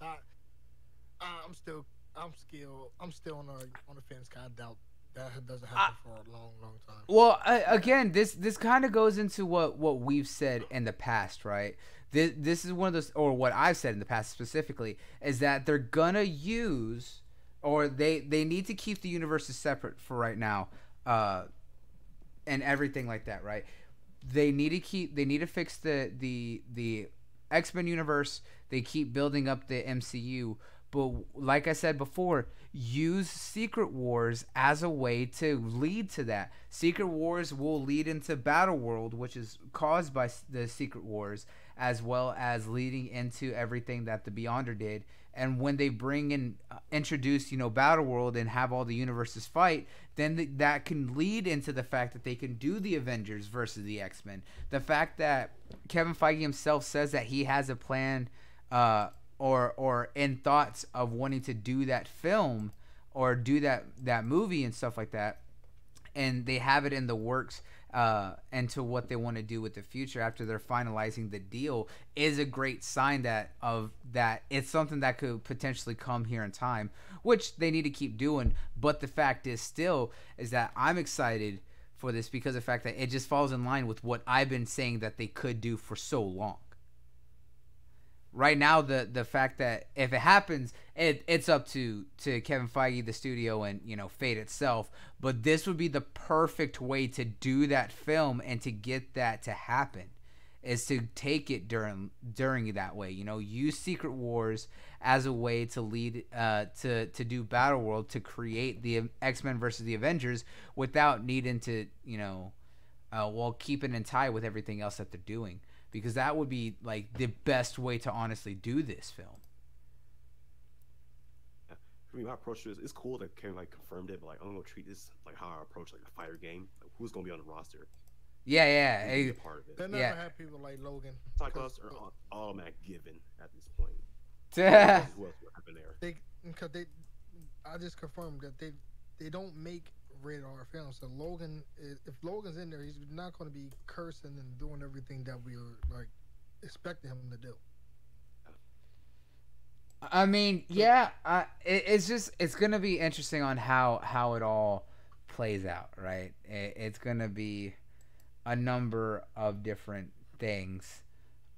I'm still on the fence. I doubt that doesn't happen for a long time.
Well, again, this kind of goes into what we've said in the past, right? This is one of those, or what I've said in the past specifically, is that they're gonna use, or they need to keep the universes separate for right now, and everything like that, right? They need to fix the X-Men universe. They keep building up the MCU, but like I said before, use Secret Wars as a way to lead to that. Secret Wars will lead into Battle World, which is caused by the Secret Wars, as well as leading into everything that the Beyonder did. And when they introduce Battle World and have all the universes fight, then that can lead into the fact that they can do the Avengers versus the X-Men. The fact that Kevin Feige himself says that he has a plan, or in thoughts of wanting to do that film or do that movie and stuff like that, and they have it in the works into what they want to do with the future after they're finalizing the deal, is a great sign that it's something that could potentially come here in time, which they need to keep doing. But the fact is that I'm excited for this because of the fact that it just falls in line with what I've been saying that they could do for so long. Right now, the fact that if it happens, it's up to Kevin Feige, the studio, and Fate itself. But this would be the perfect way to do that film and to get that to happen, is to take it during that way. Use Secret Wars as a way to lead to do Battle World, to create the X-Men versus the Avengers without needing to keep it in tie with everything else that they're doing. Because that would be like the best way to honestly do this film.
Yeah. For me, my approach to this, it's cool that Kevin confirmed it, but I'm gonna treat this like how I approach a fighter game. Like, who's gonna be on the roster?
Yeah.
Be a part of it.
They're not gonna have people like Logan.
Cyclops are automatic given at this point.
What's
happened there?
I just confirmed that they don't make rated R films. So if Logan's in there, he's not going to be cursing and doing everything that we are expecting him to do.
I mean, yeah, it's going to be interesting on how it all plays out, right? It's going to be a number of different things,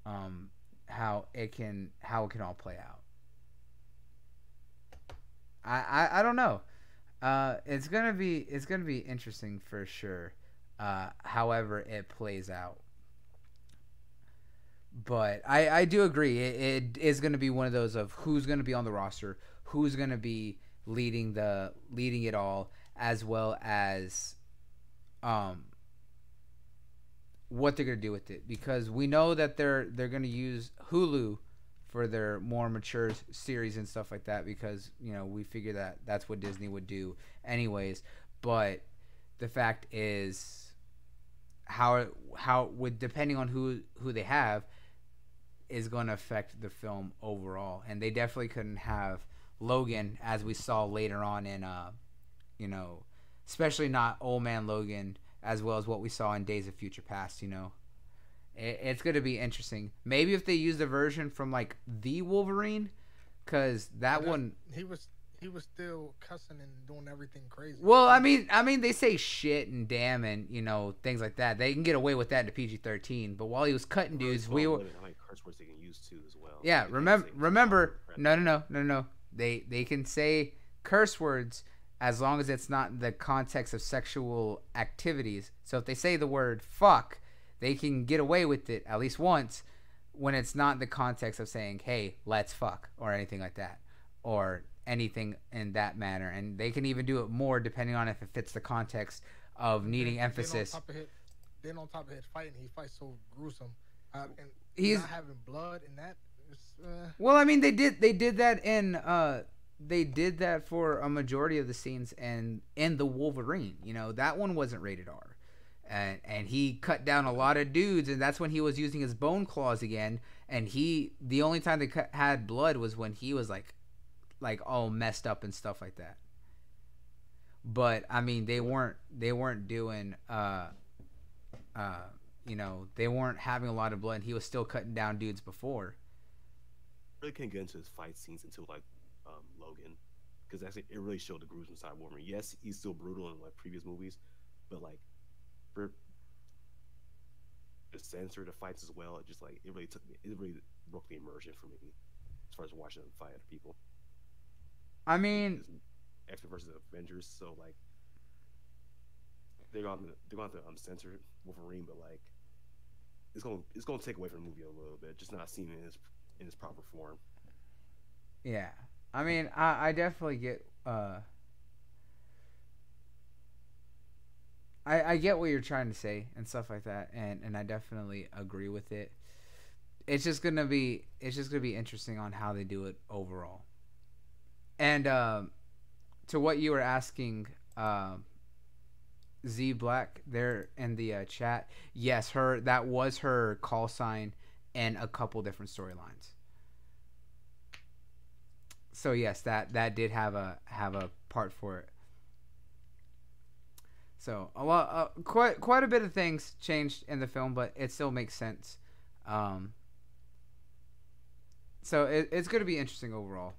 how it can all play out. I don't know. It's gonna be interesting for sure. However it plays out, but I do agree it is gonna be one of those of who's gonna be on the roster, who's gonna be leading it all, as well as what they're gonna do with it, because we know that they're gonna use Hulu for their more mature series and stuff like that, because we figure that that's what Disney would do anyways. But the fact is, how would, depending on who they have, is going to affect the film overall. And they definitely couldn't have Logan, as we saw later on in especially not Old Man Logan, as well as what we saw in Days of Future Past. It's going to be interesting. Maybe if they use the version from the Wolverine, because that one
he was he was still cussing and doing everything crazy.
Well, I mean, they say shit and damn and things like that. They can get away with that in the PG-13. But while he was cutting dudes, we were
how many curse words they can use too as well.
yeah.
They
Remember, no. They can say curse words as long as it's not in the context of sexual activities. So if they say the word fuck, they can get away with it at least once when it's not in the context of saying, hey, let's fuck or anything like that or anything in that manner. And they can even do it more depending on if it fits the context of needing emphasis.
Then on top of it fighting, he fights so gruesome. And
He's
not having blood in that.
Well, I mean, they did that in they did that for a majority of the scenes and in the Wolverine. That one wasn't rated R. And he cut down a lot of dudes, and that's when he was using his bone claws again. And the only time they had blood was when he was like all messed up and stuff like that. But I mean, they weren't doing they weren't having a lot of blood. And he was still cutting down dudes before.
Really can't get into his fight scenes until Logan, because actually it really showed the gruesome side of Wolverine. Yes, he's still brutal in previous movies, but for the censor the fights as well, it really broke the immersion for me as far as watching them fight other people.
I mean,
X-Men versus Avengers, so they're going to censor Wolverine, but it's going to take away from the movie a little bit, just not seeing it in its proper form.
Yeah, I mean, I definitely get I get what you're trying to say and stuff like that, and I definitely agree with it. It's just gonna be interesting on how they do it overall. And to what you were asking, Z Black there in the chat, yes, that was her call sign in a couple different storylines. So yes, that did have a part for it. So a lot, quite a bit of things changed in the film, but it still makes sense. So it's going to be interesting overall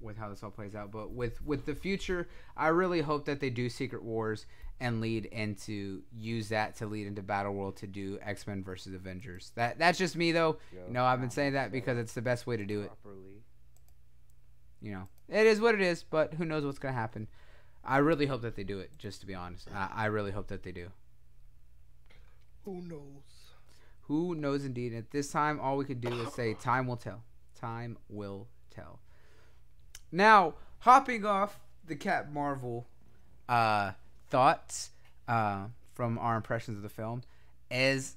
with how this all plays out. But with the future, I really hope that they do Secret Wars and use that to lead into Battle World to do X-Men versus Avengers. That's just me though. I've been saying that because it's the best way to do it. It is what it is, but who knows what's going to happen. I really hope that they do it, just to be honest. I really hope that they do.
Who knows?
Who knows indeed. At this time, all we could do is say time will tell. Time will tell. Now, hopping off the Cap Marvel thoughts from our impressions of the film is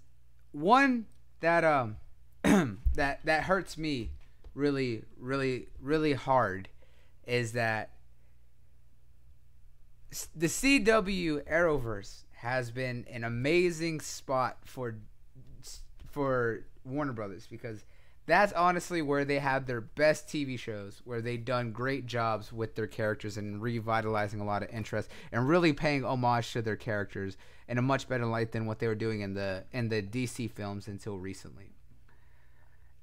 one that that hurts me really, really, really hard is that the CW Arrowverse has been an amazing spot for Warner Brothers, because that's honestly where they have their best TV shows, where they've done great jobs with their characters and revitalizing a lot of interest and really paying homage to their characters in a much better light than what they were doing in the DC films until recently.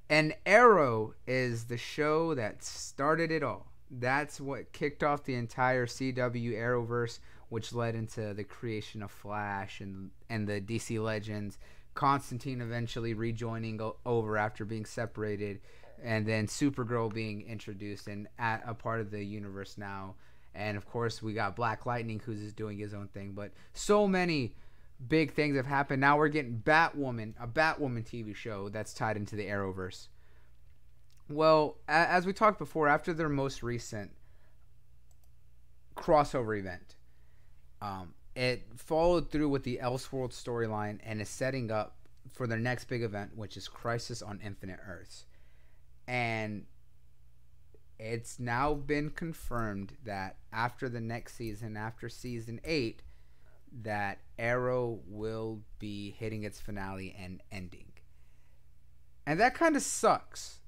And Arrow is the show that started it all. That's what kicked off the entire CW Arrowverse, which led into the creation of Flash and the DC Legends, Constantine eventually rejoining over after being separated, and then Supergirl being introduced and a part of the universe now. And of course, we got Black Lightning, who's doing his own thing. But so many big things have happened. Now we're getting Batwoman, a Batwoman TV show that's tied into the Arrowverse. Well, as we talked before, after their most recent crossover event, it followed through with the Elseworld storyline and is setting up for their next big event, which is Crisis on Infinite Earths. And it's now been confirmed that after the next season, after season 8, that Arrow will be hitting its finale and ending. And that kind of sucks,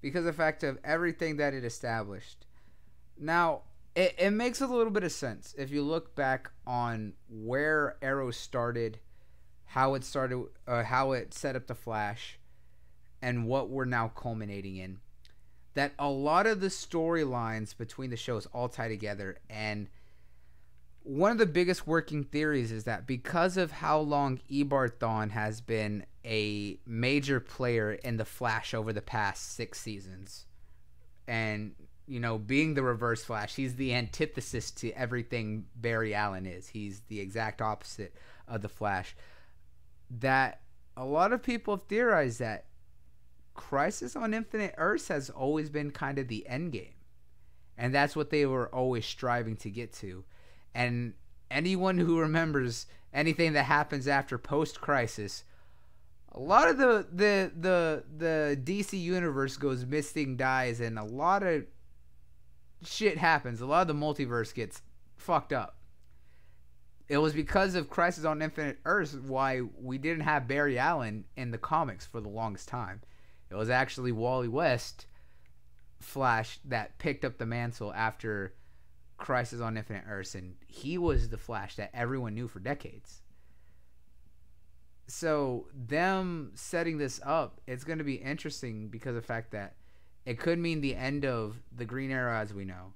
because of the fact of everything that it established. Now, it makes a little bit of sense if you look back on where Arrow started, how it set up the Flash, and what we're now culminating in. that a lot of the storylines between the shows all tie together. And one of the biggest working theories is that because of how long Eobard Thawne has been a major player in the Flash over the past 6 seasons, and being the Reverse Flash, he's the antithesis to everything Barry Allen is. He's the exact opposite of the Flash. That a lot of people have theorized that Crisis on Infinite Earths has always been kind of the end game, and that's what they were always striving to get to. And anyone who remembers anything that happens after post-Crisis, a lot of the DC universe goes missing, dies, and a lot of shit happens. A lot of the multiverse gets fucked up. It was because of Crisis on Infinite Earths why we didn't have Barry Allen in the comics for the longest time. It was actually Wally West Flash that picked up the mantle after Crisis on Infinite Earths, and he was the Flash that everyone knew for decades. So them setting this up, it's going to be interesting because of the fact that it could mean the end of the Green Arrow as we know.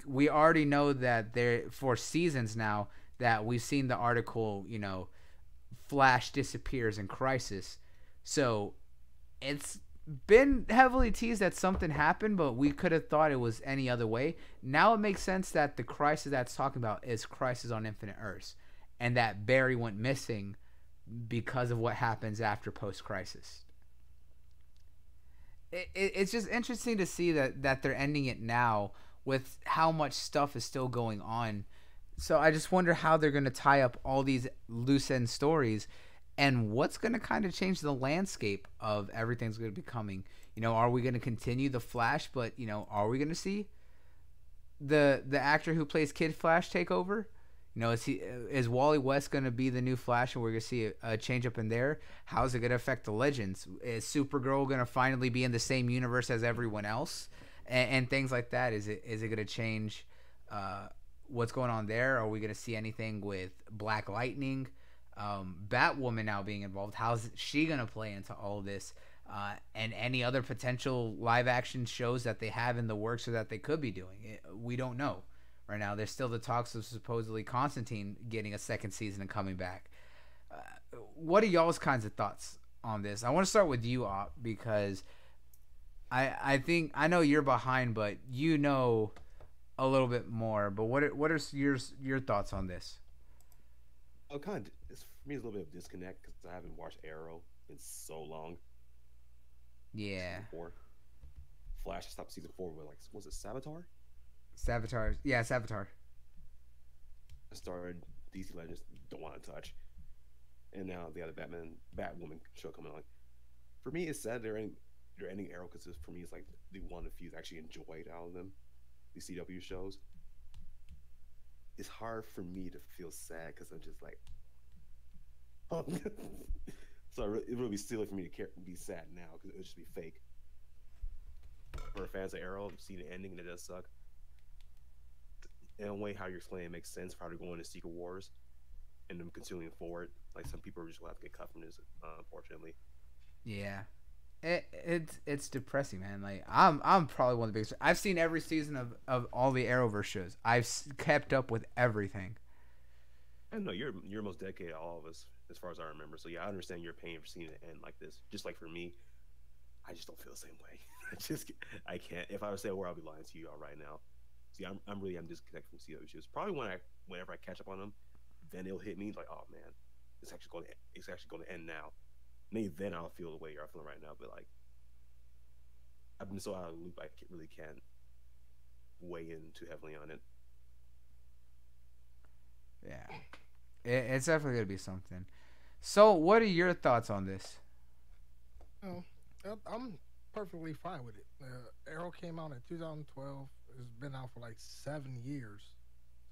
We already know that there for seasons now that we've seen the article, Flash disappears in Crisis. So it's been heavily teased that something happened, but we could have thought it was any other way. Now it makes sense that the Crisis that's talking about is Crisis on Infinite Earths, and that Barry went missing because of what happens after post-Crisis. It's just interesting to see that they're ending it now with how much stuff is still going on. So I just wonder how they're going to tie up all these loose end stories, and what's going to kind of change the landscape of everything's going to be coming. Are we going to continue the Flash, but are we going to see the actor who plays Kid Flash take over? Is Wally West going to be the new Flash, and we're going to see a change up in there? How's it going to affect the Legends? Is Supergirl going to finally be in the same universe as everyone else, and things like that? Is it going to change what's going on there? Are we going to see anything with Black Lightning, Batwoman now being involved? How's she going to play into all this, and any other potential live action shows that they have in the works or that they could be doing? We don't know. Right now, there's still the talks of supposedly Constantine getting a second season and coming back. What are y'all's kinds of thoughts on this? I want to start with you, Op, because I think I know you're behind, but you know a little bit more. But what are your thoughts on this?
Oh, for me, it's a little bit of disconnect because I haven't watched Arrow in so long.
Yeah.
Season 4. Flash stopped season 4 with was it Savitar?
Savitar. Yeah, Savitar.
I started DC Legends, don't want to touch. And now the other Batwoman show coming on. For me, it's sad they're ending Arrow because for me, it's like the one of the few that actually enjoyed out of them, these CW shows. It's hard for me to feel sad because I'm just like, oh. So it would be silly for me to be sad now because it would just be fake. For fans of Arrow, seeing the ending and it does suck. In a way, how you're explaining it makes sense for how they're going to Secret Wars and them continuing forward. Like, some people are just going to have to get cut from this, unfortunately.
Yeah. It's depressing, man. Like, I'm probably one of the biggest. I've seen every season of all the Arrowverse shows. I've kept up with everything.
I know you're most dedicated to all of us, as far as I remember. So yeah, I understand your pain for seeing it end like this. Just like for me, I just don't feel the same way. I can't. If I would say a word, I'll be lying to you all right now. See, I'm disconnected from CW shows. Probably whenever I catch up on them, then it'll hit me like, oh man, it's actually going to end now. Maybe then I'll feel the way you're feeling right now. But like, I've been so out of the loop, I really can't weigh in too heavily on it.
Yeah, it's definitely gonna be something. So, what are your thoughts on this?
I'm perfectly fine with it. Arrow came out in 2012. It's been out for like 7 years,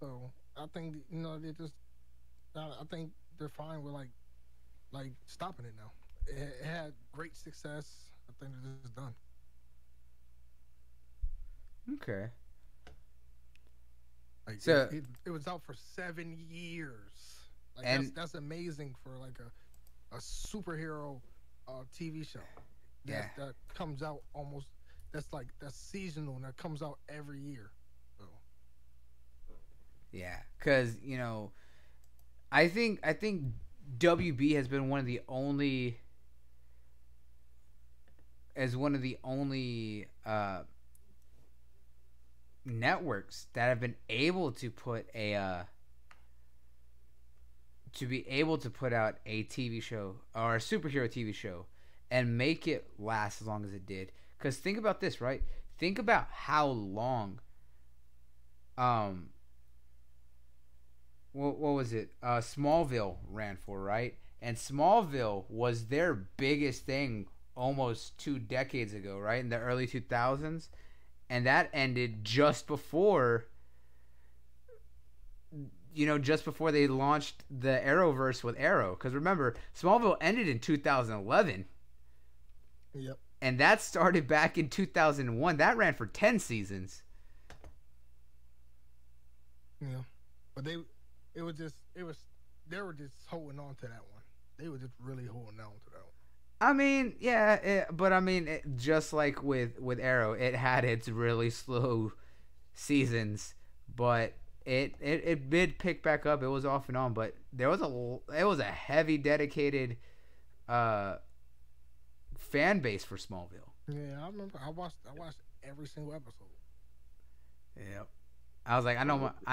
so I think I think they're fine with like stopping it now. It had great success. I think it is done.
Okay.
Like,
so
it was out for 7 years. Like,
and
that's amazing for like a superhero TV show. That comes out almost that's seasonal and that comes out every year. So
Yeah, because I think WB has been one of the only networks that have been able to put out a TV show or a superhero TV show and make it last as long as it did. Because think about this, right? Think about how long um what was it? Smallville ran for, right? And Smallville was their biggest thing almost 2 decades ago, right? In the early 2000s. And that ended just before they launched the Arrowverse with Arrow. Because remember, Smallville ended in 2011.
yep.
And that started back in 2001. That ran for 10 seasons.
Yeah. But they were just holding on to that one. They were just really holding on to that one.
I mean, yeah, just like with Arrow, it had its really slow seasons, but it did pick back up. It was off and on, but it was a heavy dedicated fan base for Smallville.
Yeah, I remember. I watched every single episode.
Yep. I was like, I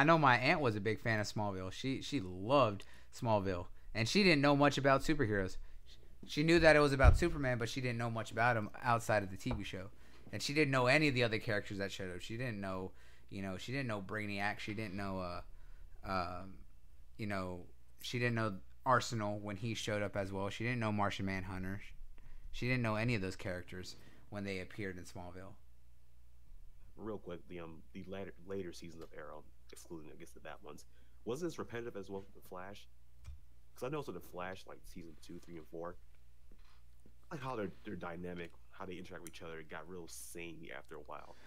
know my aunt was a big fan of Smallville. She loved Smallville, and she didn't know much about superheroes. She knew that it was about Superman, but she didn't know much about him outside of the TV show, and she didn't know any of the other characters that showed up. She didn't know, she didn't know Brainiac. She didn't know, she didn't know Arsenal when he showed up as well. She didn't know Martian Manhunter. She didn't know any of those characters when they appeared in Smallville.
Real quick, the later seasons of Arrow, excluding I guess the bad ones, wasn't as repetitive as well with the Flash. Because I noticed with the Flash, like season 2, 3, and 4, like how they're dynamic, how they interact with each other, it got real samey after a while.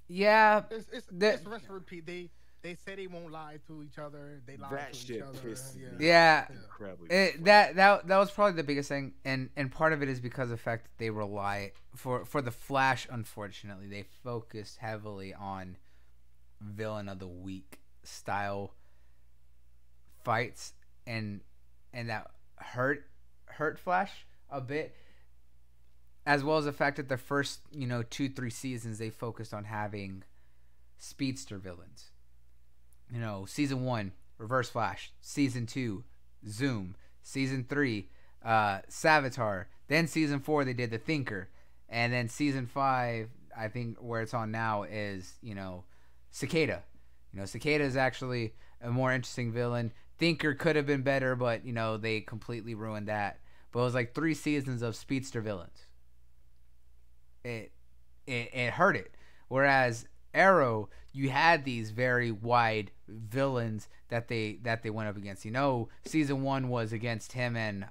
Yeah,
it's rest repeat. They say they won't lie to each other. They lie
that
to
shit
each other.
pissed me
Yeah.
incredibly.
That was probably the biggest thing, and part of it is because of the fact that they rely for the Flash. Unfortunately, they focused heavily on villain of the week style fights, and that hurt Flash a bit, as well as the fact that the first 2-3 seasons they focused on having speedster villains. Season 1 Reverse Flash, season 2 Zoom, season 3 Savitar, then season 4 they did the Thinker, and then season 5 I think where it's on now is Cicada. Cicada is actually a more interesting villain. Thinker could have been better, but they completely ruined that. But it was like 3 seasons of speedster villains. It hurt it. Whereas Arrow, you had these very wide villains that they went up against. Season 1 was against him and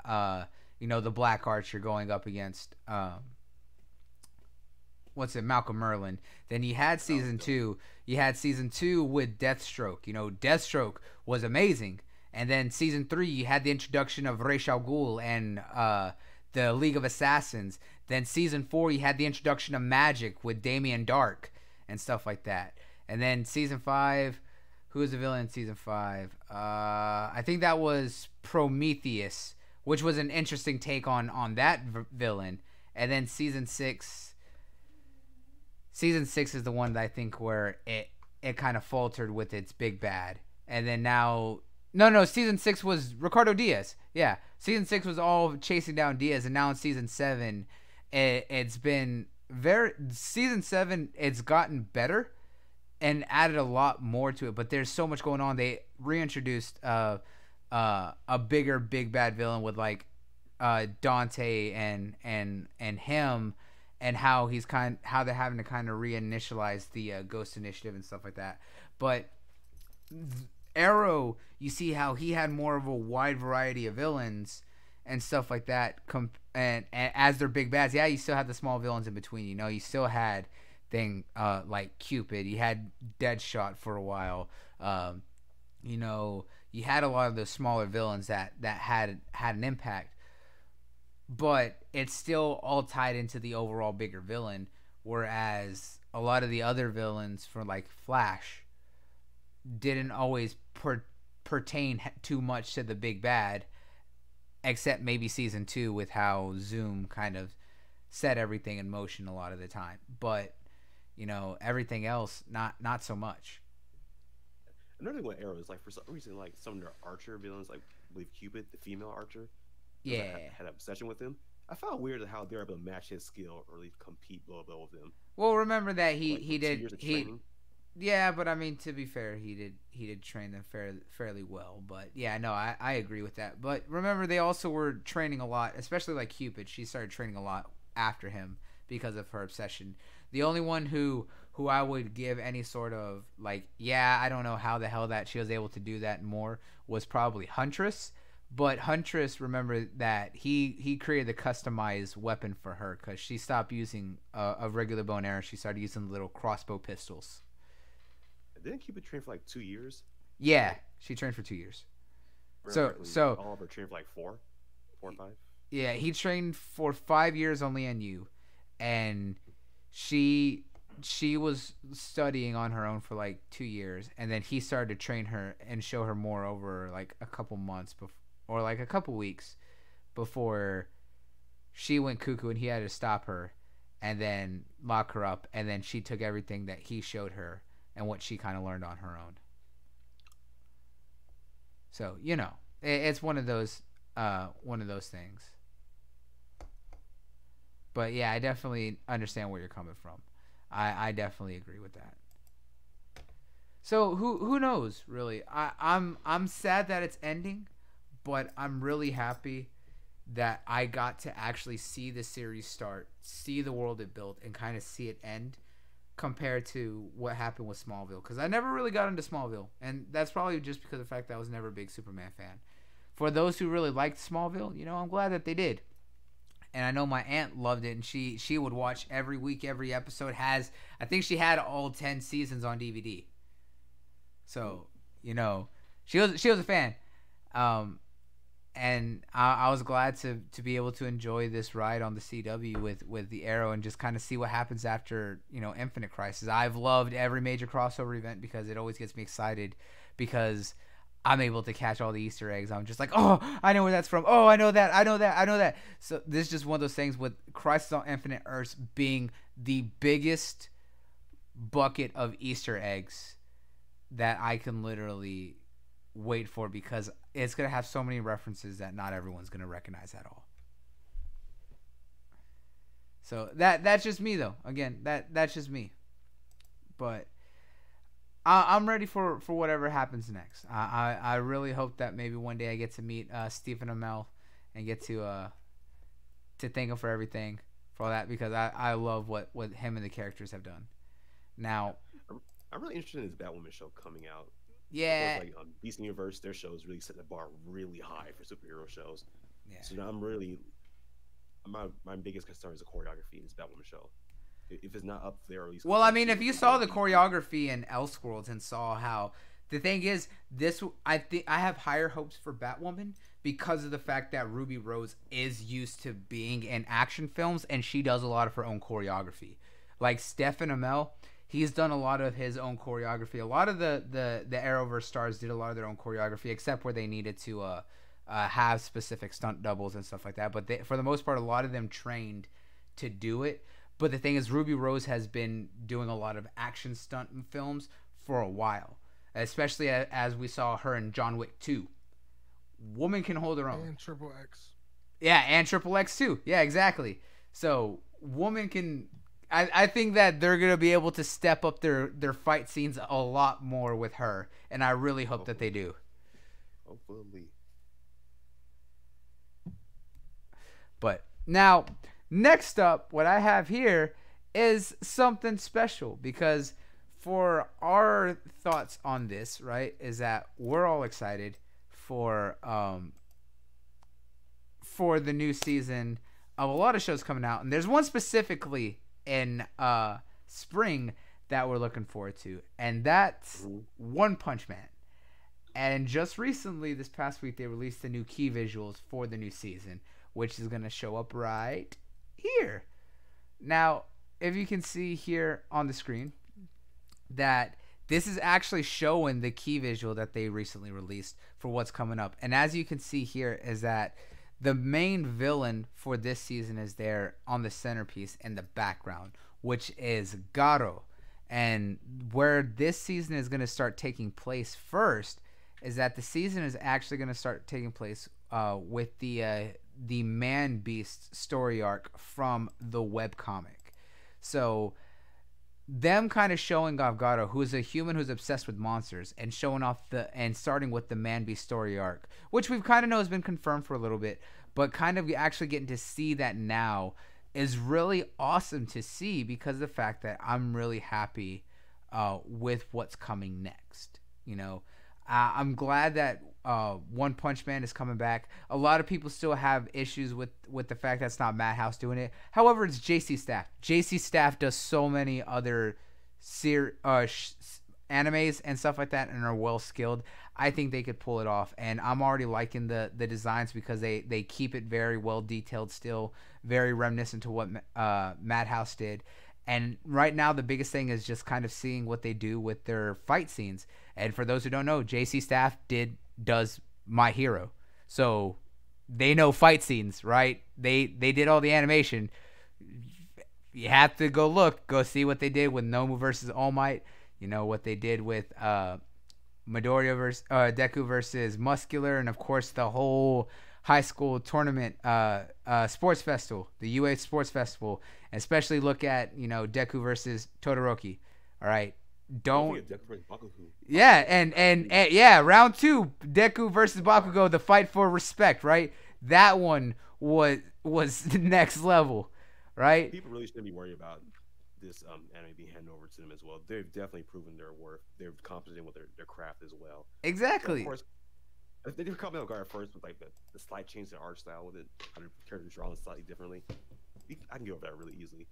the Black Archer going up against Malcolm Merlin. Then you had season 2. You had season 2 with Deathstroke. Deathstroke was amazing. And then season 3, you had the introduction of Ra's al Ghul and the League of Assassins. Then season 4, you had the introduction of Magic with Damien Dark and stuff like that. And then season 5, who was the villain in season 5? I think that was Prometheus, which was an interesting take on that villain. And then season 6 is the one that I think where it kind of faltered with its big bad. And then now... No, season 6 was Ricardo Diaz. Yeah, season 6 was all chasing down Diaz, and now in season 7, it's been season 7, it's gotten better and added a lot more to it, but there's so much going on. They reintroduced a bigger big bad villain with like Dante and him, and how they're having to kind of reinitialize the Ghost Initiative and stuff like that. But Arrow, you see how he had more of a wide variety of villains and stuff like that, and as their big bads. Yeah, you still had the small villains in between. You still had like Cupid. You had Deadshot for a while. You had a lot of those smaller villains that had an impact, but it's still all tied into the overall bigger villain. whereas a lot of the other villains for like Flash didn't always pertain too much to the big bad, except maybe season 2 with how Zoom kind of set everything in motion a lot of the time. But everything else, not so much.
Another thing with Arrow is like for some reason like some of their Archer villains, like I believe Cupid, the female Archer,
Yeah,
had an obsession with him. I found weird how they're able to match his skill or at least compete blow with him.
well, remember that
Like,
he
for 2
did
years of
he
training.
yeah, but I mean, to be fair, he did train them fairly well. But yeah, no, I agree with that. But remember, they also were training a lot, especially like Cupid. She started training a lot after him because of her obsession. The only one who I would give any sort of like, yeah, I don't know how the hell that she was able to do that more, was probably Huntress. But Huntress, remember that he created the customized weapon for her because she stopped using a regular bow and arrow. She started using little crossbow pistols.
Didn't Cupid train for like 2 years?
Yeah, she trained for 2 years. So
all of her trained for like 4 or 5.
Yeah, he trained for 5 years on Lian Yu, and she was studying on her own for like 2 years, and then he started to train her and show her more over like a couple months or like a couple weeks before she went cuckoo, and he had to stop her and then lock her up, and then she took everything that he showed her and what she kind of learned on her own. So it's one of those things. But yeah, I definitely understand where you're coming from. I definitely agree with that. So who knows, really? I'm sad that it's ending, but I'm really happy that I got to actually see the series start, see the world it built, and kind of see it end, compared to what happened with Smallville. Because I never really got into Smallville, and that's probably just because of the fact that I was never a big Superman fan. For those who really liked Smallville, I'm glad that they did. And I know my aunt loved it, and she would watch every week, every episode. I think she had all 10 seasons on DVD. So, she was a fan. And I was glad to be able to enjoy this ride on the CW with the Arrow and just kind of see what happens after, Infinite Crisis. I've loved every major crossover event because it always gets me excited, because I'm able to catch all the Easter eggs. I'm just like, oh, I know where that's from. Oh, I know that. So this is just one of those things with Crisis on Infinite Earths being the biggest bucket of Easter eggs that I can literally wait for, because it's going to have so many references that not everyone's going to recognize at all. So that's just me, though. Again, that's just me. But I'm ready for whatever happens next. I really hope that maybe one day I get to meet Stephen Amell and get to thank him for everything, for all that, because I love what him and the characters have done. Now,
I'm really interested in this Batwoman show coming out.
Yeah.
Like DC Universe, their shows really set the bar really high for superhero shows.
Yeah.
So now my biggest concern is the choreography in this Batwoman show. If it's not up there, at least.
Well, I mean, if you saw the choreography in Elseworlds and saw how, the thing is, I have higher hopes for Batwoman because of the fact that Ruby Rose is used to being in action films, and she does a lot of her own choreography. Like Stephen Amell, he's done a lot of his own choreography. A lot of the Arrowverse stars did a lot of their own choreography, except where they needed to have specific stunt doubles and stuff like that. But for the most part, a lot of them trained to do it. But the thing is, Ruby Rose has been doing a lot of action stunt films for a while, especially as we saw her in John Wick 2. Woman can hold her own.
And Triple X.
Yeah, and Triple X too. Yeah, exactly. So woman can. I think that they're gonna be able to step up their fight scenes a lot more with her, and I really hope that they do.
Hopefully.
But now, next up, what I have here is something special, because for our thoughts on this, right, is that we're all excited for the new season of a lot of shows coming out, and there's one specifically in spring that we're looking forward to, and that's One Punch Man. And just recently, this past week, they released the new key visuals for the new season, which is going to show up right here. Now, if you can see here on the screen that this is actually showing the key visual that they recently released for what's coming up. And as you can see here is that the main villain for this season is there on the centerpiece in the background, which is Garo. And where this season is going to start taking place first is that the season is actually going to start taking place with the Man Beast story arc from the webcomic. So them kind of showing off Garo, who is a human who's obsessed with monsters, and showing off and starting with the Man Beast story arc, which we've kind of know has been confirmed for a little bit, but kind of actually getting to see that now is really awesome to see, because of the fact that I'm really happy with what's coming next. You know, I'm glad that One Punch Man is coming back. A lot of people still have issues with the fact that it's not Madhouse doing it. However, it's JC Staff. JC Staff does so many other animes and stuff like that, and are well skilled. I think they could pull it off, and I'm already liking the designs, because they keep it very well detailed still, very reminiscent to what Madhouse did. And right now, the biggest thing is just kind of seeing what they do with their fight scenes. And for those who don't know, JC Staff does My Hero, so they know fight scenes, right? They did all the animation. You have to go see what they did with Nomu versus All Might. You know what they did with Midoriya versus Deku versus Muscular, and of course the whole high school tournament sports festival, the UA Sports Festival. Especially look at, you know, Deku versus Todoroki. All right, yeah, and yeah, round 2, Deku versus Bakugo, the fight for respect, right? That one was the next level, right?
People really shouldn't be worried about this anime being handed over to them as well. They've definitely proven their worth. They're competent with their craft as well.
Exactly.
So of course, they did come out guard first with like the slight change in art style with it, how the characters drawn slightly differently. I can get over that really easily.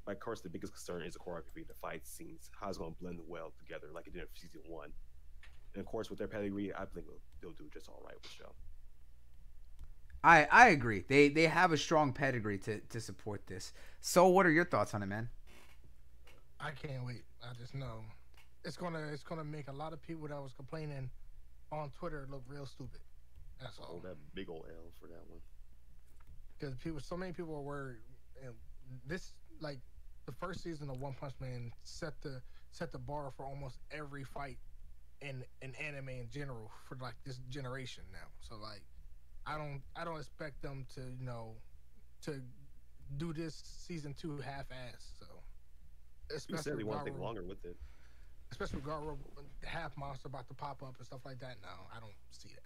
But of course, the biggest concern is the choreography, the fight scenes, how it's going to blend well together, like it did in season 1. And of course, with their pedigree, I think they'll do just all right with the show.
I agree. They have a strong pedigree to support this. So, what are your thoughts on it, man?
I can't wait. I just know it's gonna make a lot of people that was complaining on Twitter look real stupid. That's all.
Oh, that big old L for that one.
Because so many people are worried. And this, like, the first season of One Punch Man set the bar for almost every fight in anime in general for like this generation now. So like, I don't expect them to, you know, to do this season 2 half-ass. So
especially they want to take longer with it.
Especially with Garo, half monster about to pop up and stuff like that. Now I don't see that.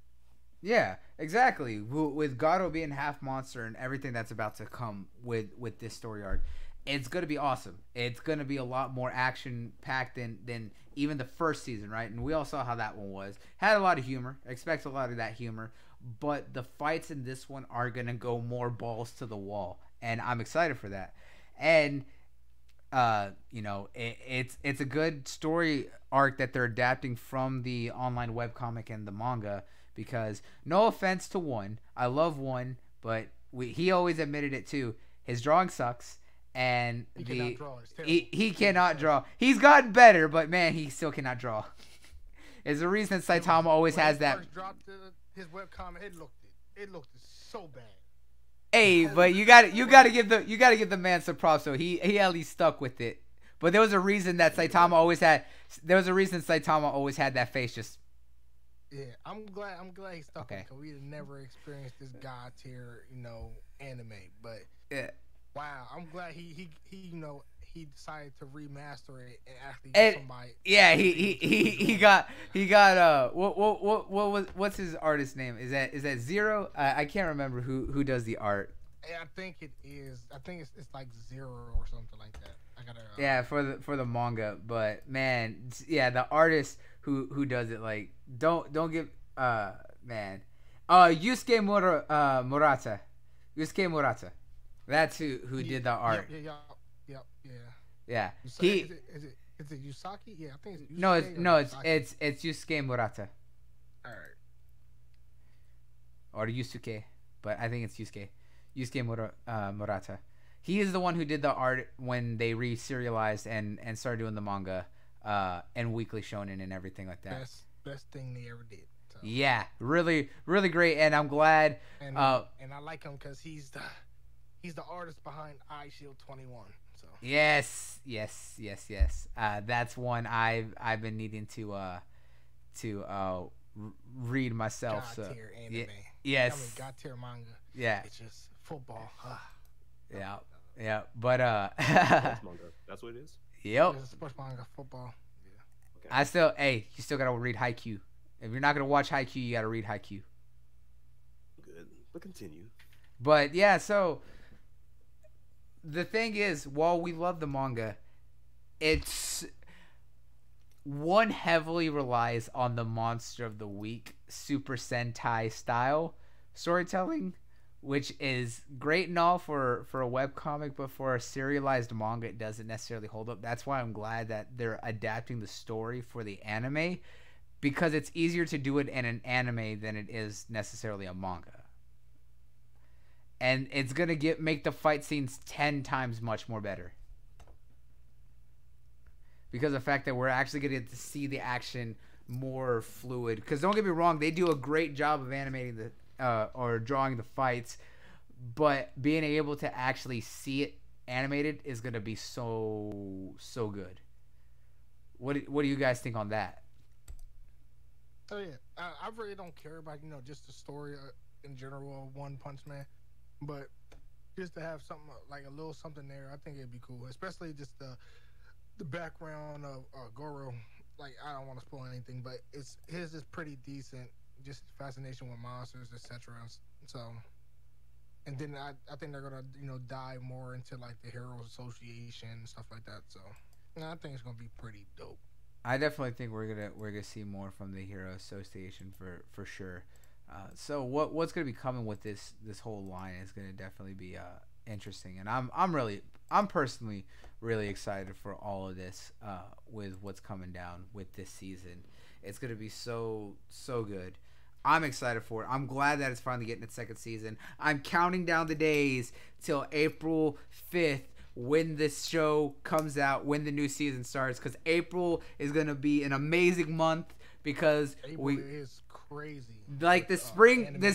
Yeah, exactly. With Garo being half monster and everything that's about to come with this story arc, it's going to be awesome. It's going to be a lot more action-packed than even the first season, right? And we all saw how that one was. Had a lot of humor. Expect a lot of that humor. But the fights in this one are going to go more balls to the wall. And I'm excited for that. And, you know, it's a good story arc that they're adapting from the online webcomic and the manga. Because, no offense to One, I love One, but he always admitted it too. His drawing sucks, and he cannot draw. He's gotten better, but man, he still cannot draw. There's a reason Saitama always has that.
First dropped his webcomic, it looked so bad.
Hey, but you got to give the man some props. So he at least stuck with it. But there was a reason that Saitama always had. There was a reason Saitama always had that face just.
Yeah, I'm glad he stuck with it, because we had never experienced this god tier, you know, anime. But
yeah,
wow, I'm glad he you know, he decided to remaster it and actually get somebody.
Yeah, he got what's his artist name? Is that Zero? I can't remember who does the art.
I think it is. I think it's like Zero or something like that. I gotta.
Yeah, for the manga, but man, yeah, the artist who does it, like don't give man, Yusuke Murata, Yusuke Murata, that's who did the art. Yeah.
Is it Yusaki? Yeah, I think it's
Yusuke. It's Yusuke Murata.
All right.
Or Yusuke, but I think it's Yusuke Murata. He is the one who did the art when they re-serialized and started doing the manga, and weekly shonen and everything like that.
Best thing they ever did. So.
Yeah, really, really great, and I'm glad.
And I like him because he's the artist behind Eye Shield 21. So.
Yes. That's one I've been needing to read myself.
God tier anime.
Yes.
I mean, God tier manga.
Yeah.
It's just football.
Yeah. But
Sports manga. That's what it is.
Yep.
It's sports manga, football. Yeah.
Okay. You still gotta read Haikyuu. If you're not gonna watch Haikyuu, you gotta read Haikyuu.
Good, but continue.
But yeah, so the thing is, while we love the manga, it's one heavily relies on the monster of the week Super Sentai style storytelling, which is great and all for a webcomic, but for a serialized manga, it doesn't necessarily hold up. That's why I'm glad that they're adapting the story for the anime, because it's easier to do it in an anime than it is necessarily a manga. And it's going to make the fight scenes 10 times much more better. Because of the fact that we're actually going to get to see the action more fluid. Because don't get me wrong, they do a great job of animating or drawing the fights. But being able to actually see it animated is going to be so good. What do you guys think on that?
Oh, yeah. I really don't care about, just the story in general of One Punch Man. But just to have something like a little something there, I think it'd be cool. Especially just the background of Goro. Like, I don't want to spoil anything, but his is pretty decent. Just fascination with monsters, etc. So, and then I think they're gonna dive more into like the Heroes Association and stuff like that. So, I think it's gonna be pretty dope.
I definitely think we're gonna see more from the Hero Association for sure. So what's gonna be coming with this whole line is gonna definitely be interesting, and I'm personally really excited for all of this with what's coming down with this season. It's gonna be so good. I'm excited for it. I'm glad that it's finally getting its second season. I'm counting down the days till April 5th when this show comes out, when the new season starts, because April is gonna be an amazing month because
April is crazy.
Like the spring, the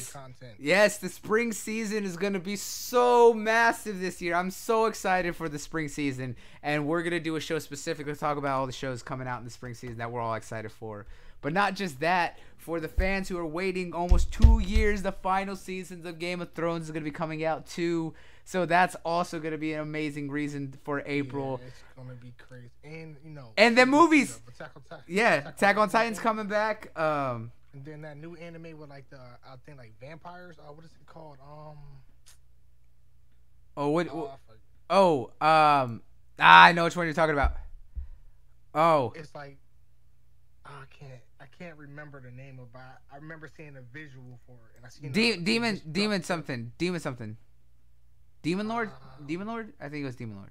spring season is gonna be so massive this year. I'm so excited for the spring season, and we're gonna do a show specifically to talk about all the shows coming out in the spring season that we're all excited for. But not just that, for the fans who are waiting almost 2 years, the final seasons of Game of Thrones is gonna be coming out too. So that's also gonna be an amazing reason for April.
Yeah, it's gonna be crazy, and
and the movies.
Attack
on Titan's coming back.
And then that new anime with like I think like vampires. What is it called?
I know which one you're talking about. Oh.
It's like I can't remember the name of it. I remember seeing a visual for it, and I seen
Demon something. Demon Lord. Demon Lord. I think it was Demon Lord.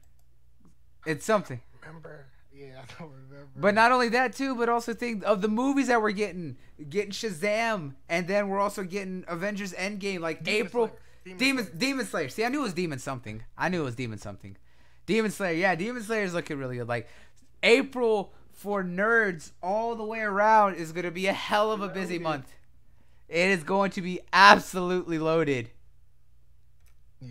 It's something.
Remember. Yeah, I don't remember.
But not only that too, but also think of the movies that we're getting Shazam, and then we're also getting Avengers Endgame, like April. Demon Slayer. See, I knew it was Demon something. Demon Slayer. Yeah, Demon Slayer is looking really good. Like April for nerds all the way around is gonna be a hell of a busy month. It is going to be absolutely loaded.
Yeah.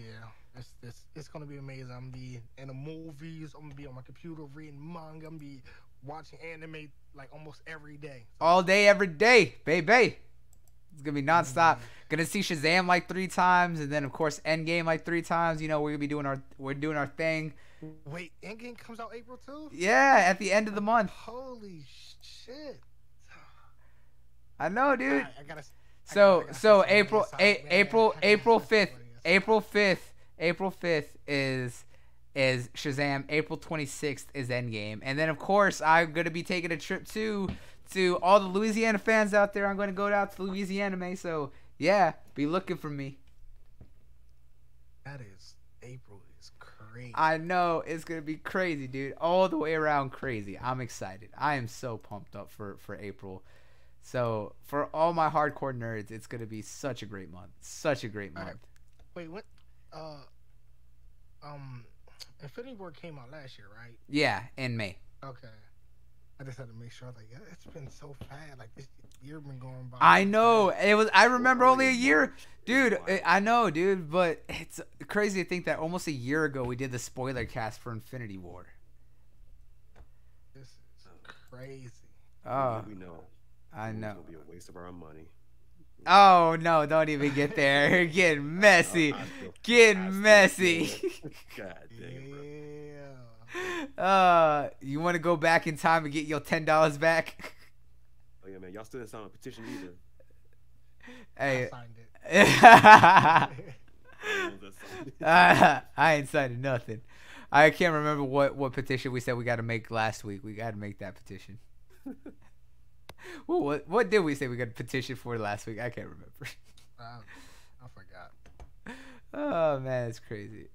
It's gonna be amazing. I'm gonna be in the movies. I'm gonna be on my computer reading manga. I'm gonna be watching anime like almost every day.
All day, every day, baby. It's gonna be nonstop. Gonna see Shazam like 3 times, and then of course Endgame like 3 times. We're gonna be doing our thing.
Wait, Endgame comes out April too?
Yeah, at the end of the month.
Holy shit!
I know, dude.
So
April 5th is Shazam. April 26th is Endgame. And then, of course, I'm going to be taking a trip, to all the Louisiana fans out there. I'm going to go out to Louisiana, so, yeah, be looking for me.
April is crazy.
I know. It's going to be crazy, dude. All the way around crazy. I'm excited. I am so pumped up for April. So, for all my hardcore nerds, it's going to be such a great month. Such a great month.
Wait, what? Um, Infinity War came out last year, right?
Yeah, in May.
Okay. I just had to make sure. I was like, yeah, it's been so fast. Like this year been going by
I
so
know
fast.
it was. I
We're
remember
already
only a
in
year,
March. It's
dude.
wild.
I know, dude. But it's crazy to think that almost a year ago we did the spoiler cast for Infinity War.
This is crazy.
Oh,
We know.
I
It's
know.
gonna be a waste of our money.
Oh no! Don't even get there. Getting messy.
I still
Getting messy.
feel it. God dang, bro.
Yeah.
You want to go back in time and get your $10 back?
Oh yeah, man. Y'all still didn't sign a petition either.
Hey.
I signed it.
I ain't signing nothing. I can't remember what petition we said we got to make last week. We got to make that petition. Well, what did we say we got a petition for last week? I can't remember.
I forgot.
Oh man, it's crazy.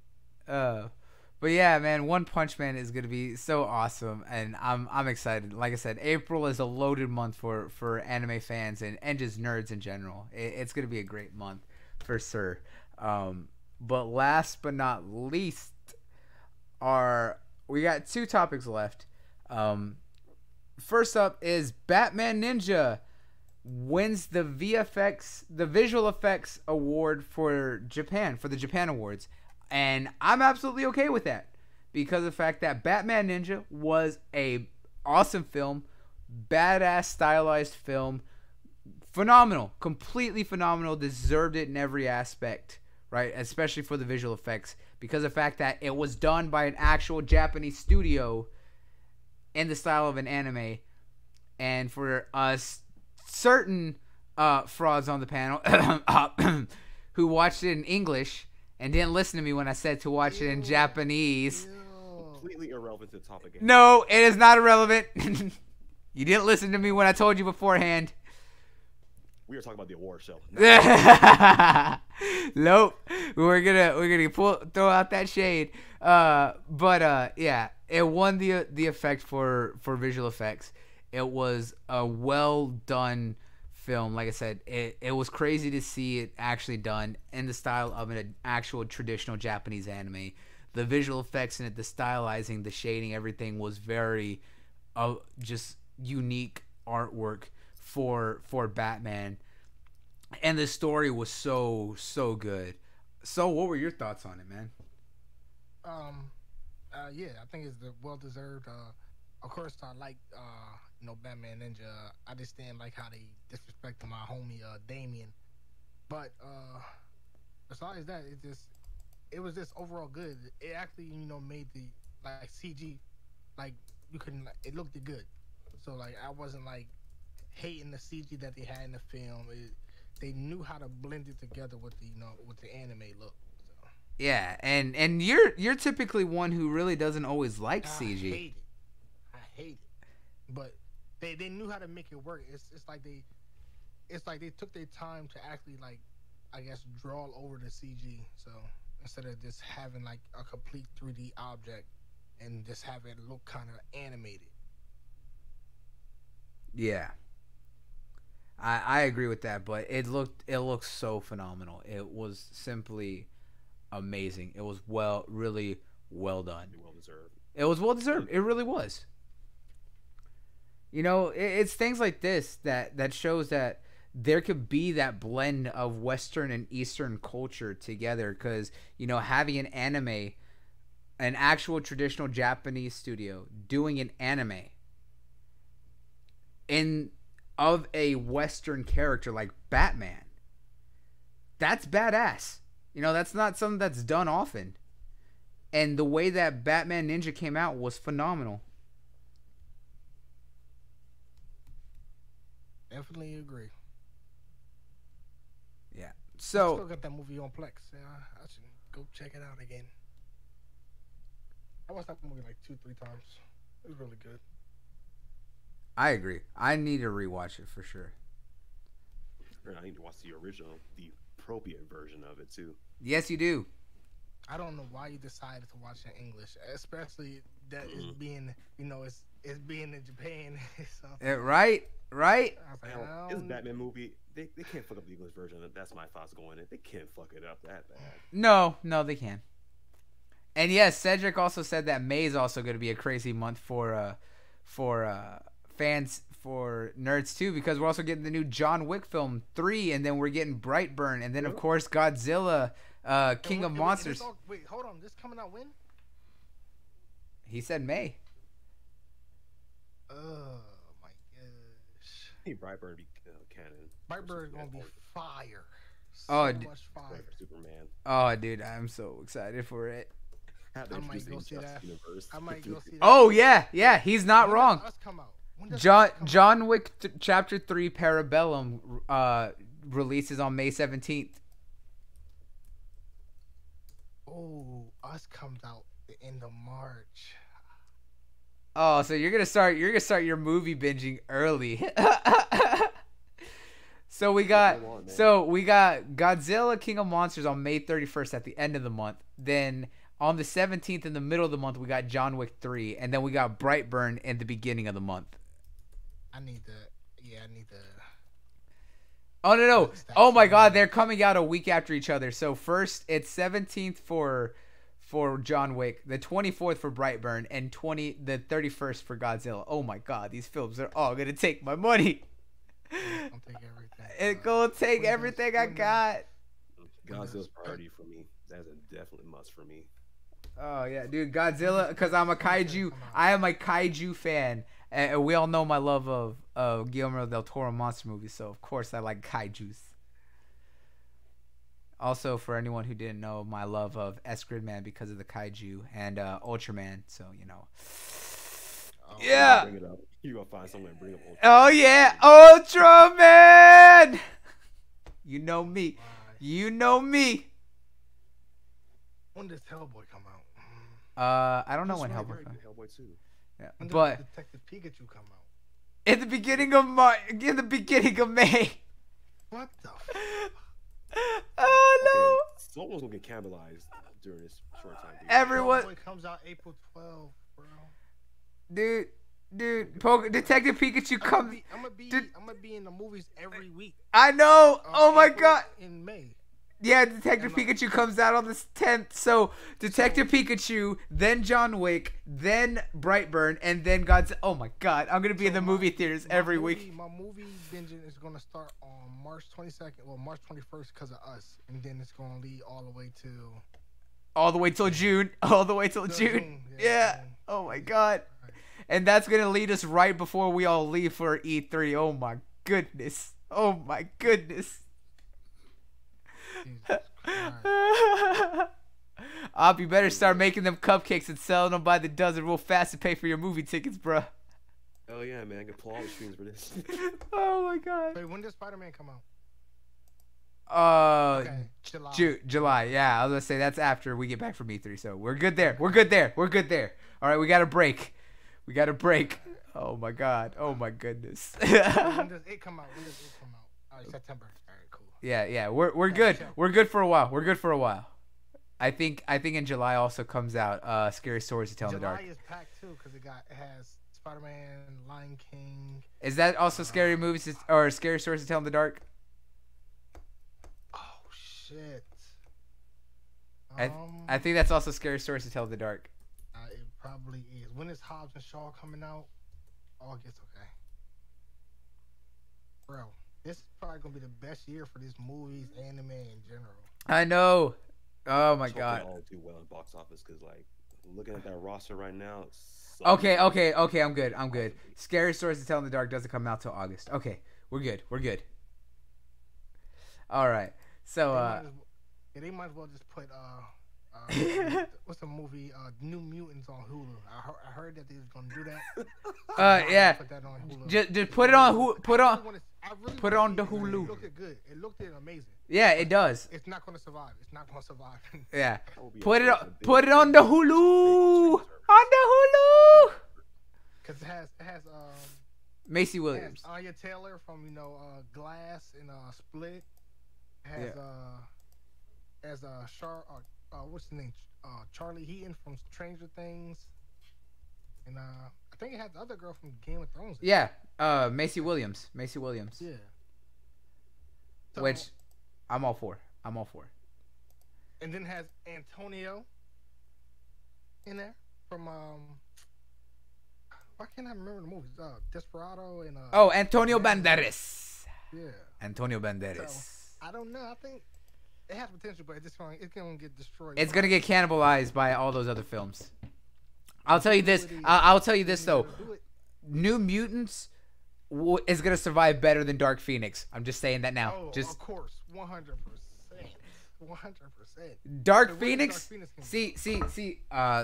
But yeah, man, One Punch Man is gonna be so awesome, and I'm excited. Like I said, April is a loaded month for anime fans and just nerds in general. It's gonna be a great month for sure. But last but not least, we got two topics left. First up is Batman Ninja wins the visual effects award for Japan, for the Japan Awards. And I'm absolutely okay with that because of the fact that Batman Ninja was a awesome film, badass stylized film, phenomenal, completely phenomenal, deserved it in every aspect, right? Especially for the visual effects because of the fact that it was done by an actual Japanese studio in the style of an anime. And for us certain frauds on the panel who watched it in English and didn't listen to me when I said to watch it in Japanese.
Completely irrelevant to the topic.
No, it is not irrelevant. You didn't listen to me when I told you beforehand.
We were talking about the award show.
Nope. We're gonna throw out that shade. Yeah, it won the effect for visual effects. It was a well done film. Like I said, it was crazy to see it actually done in the style of an actual traditional Japanese anime. The visual effects in it, the stylizing, the shading, everything was very just unique artwork for Batman. And the story was so good. So what were your thoughts on it, man?
Yeah, I think it's the well deserved. Of course, I like Batman Ninja. I just didn't like how they disrespected my homie Damien. But besides that, it was just overall good. It actually made the like CG like you couldn't it looked good. So like I wasn't like hating the CG that they had in the film. They knew how to blend it together with the anime look. So.
Yeah, and you're typically one who really doesn't always like CG.
I hate it. But they knew how to make it work. It's like they took their time to actually like I guess draw over the CG. So instead of just having like a complete 3D object and just have it look kind of animated.
Yeah. I agree with that, but it looked so phenomenal. It was simply amazing. It was really well done.
Well deserved.
It was well deserved. It really was. It's things like this that shows that there could be that blend of Western and Eastern culture together. Because having an anime, an actual traditional Japanese studio doing an anime of a Western character like Batman, that's badass. That's not something that's done often. And the way that Batman Ninja came out was phenomenal.
Definitely agree.
Yeah.
I
So
still got that movie on Plex. Yeah, I should go check it out again. I watched that movie like 2-3 times. It was really good.
I agree. I need to rewatch it for sure.
I need to watch the original, the appropriate version of it too.
Yes, you do.
I don't know why you decided to watch it in English, especially that it's being, it's being in Japan. So,
Right?
I was like,
This Batman movie, they can't fuck up the English version. That's my thoughts going in. They can't fuck it up that bad.
No, they can. And yes, Cedric also said that May is also going to be a crazy month for fans, for nerds too, because we're also getting the new John Wick film 3, and then we're getting Brightburn, and then of course Godzilla, King of Monsters.
Wait, hold on. This coming out when?
He said May.
Oh my gosh.
Hey, Brightburn be canon.
Brightburn gonna be fire.
So
much fire.
Superman.
Oh, dude, I'm so excited for it.
I might go see that. I might go see that.
Oh yeah, he's not wrong.
When does Us come out?
John Wick Chapter 3 Parabellum releases on May 17th.
Oh, Us comes out the end of March.
Oh, so you're gonna start your movie binging early. So we got Godzilla King of Monsters on May 31st at the end of the month. Then on the 17th in the middle of the month we got John Wick 3, and then we got Brightburn in the beginning of the month.
I need to.
Oh no! Oh my God, they're coming out a week after each other. So first it's 17th for John Wick, the 24th for Brightburn, and the 31st for Godzilla. Oh my God, these films are all gonna take my money.
I'll take everything.
It's gonna take everything I got.
Godzilla's priority for me. That's a definite must for me.
Oh yeah, dude, Godzilla, because I'm a kaiju. I am a kaiju fan, and we all know my love of Guillermo del Toro monster movies. So of course I like kaijus. Also, for anyone who didn't know, my love of Gridman because of the kaiju and Ultraman. So you know. Yeah.
Bring it up. You gonna find someone to bring up Ultraman.
Oh yeah, Ultraman. You know me. You know me.
When does Hellboy come out?
I don't know when Hellboy comes.
Hellboy 2.
Yeah,
When does
but
Detective Pikachu come out?
in the beginning of May.
What the?
Oh no!
Someone's gonna get cannibalized during this short time period.
Everyone,
Hellboy comes out April 12th, bro.
dude, Detective Pikachu comes.
I'm gonna be in the movies every week.
I know. Oh my
April
God.
In May.
Yeah, Detective Pikachu comes out on the 10th. So Detective Pikachu, then John Wick, then Brightburn, and then Godzilla. Oh my God, I'm gonna be in the movie theaters every week.
My movie binging is gonna start on March 22nd, well March 21st because of Us, and then it's gonna lead all the way till
June. All the way till June. Yeah.
June.
Oh my God. And that's gonna lead us right before we all leave for E3. Oh my goodness. Oh my goodness. Op, you better start making them cupcakes and selling them by the dozen real fast to pay for your movie tickets, bruh.
Hell yeah, man! I can pull all the streams for this.
Oh my God.
Wait, when does Spider-Man come out?
Okay, July. Yeah, I was gonna say that's after we get back from E3, so we're good there. We're good there. All right, we got a break. Oh my God. Oh my goodness.
When does it come out? All right, September. All right, cool.
Yeah. We're good. We're good for a while. I think in July also comes out Scary Stories to Tell in the Dark.
July is packed too because it has Spider-Man, Lion King.
Is that also scary movies or Scary Stories to Tell in the Dark?
Oh shit.
I think that's also Scary Stories to Tell in the Dark.
It probably is. When is Hobbs and Shaw coming out? August, okay. Bro, this is probably gonna be the best year for these movies, anime in general.
I know. Oh my God.
They all do well in box office because, like, looking at that roster right now.
Okay. I'm good. Scary Stories to Tell in the Dark doesn't come out till August. Okay, we're good. All right. So
they might as well just put what's the movie New Mutants on Hulu. I heard that they was gonna do that.
Yeah.
Put that on Hulu.
Just put it on put it on the
It
Hulu.
looked good. It looked amazing.
Yeah, it does.
It's not gonna survive.
Yeah. Put it on the Hulu. On the Hulu.
Cause it has
Macy Williams.
Anya Taylor from Glass and Split. Has what's the name? Charlie Heaton from Stranger Things. And I think it has the other girl from Game of Thrones.
Yeah. Macy Williams.
Yeah. So,
Which I'm all for.
And then has Antonio. in there from why can't I remember the movies? Desperado and
Oh, Antonio
Man,
Banderas.
yeah.
Antonio
So
Banderas.
I don't know. I think it has potential, but it's gonna get destroyed.
It's gonna get cannibalized by all those other films. I'll tell you this.
Ability-
I'll tell you this
ability
though.
to do it.
New Mutants is gonna survive better than Dark Phoenix. I'm just saying that now.
Oh,
Just
of course, 100%, 100%.
Dark
When is
Phoenix.
Dark Phoenix gonna
See.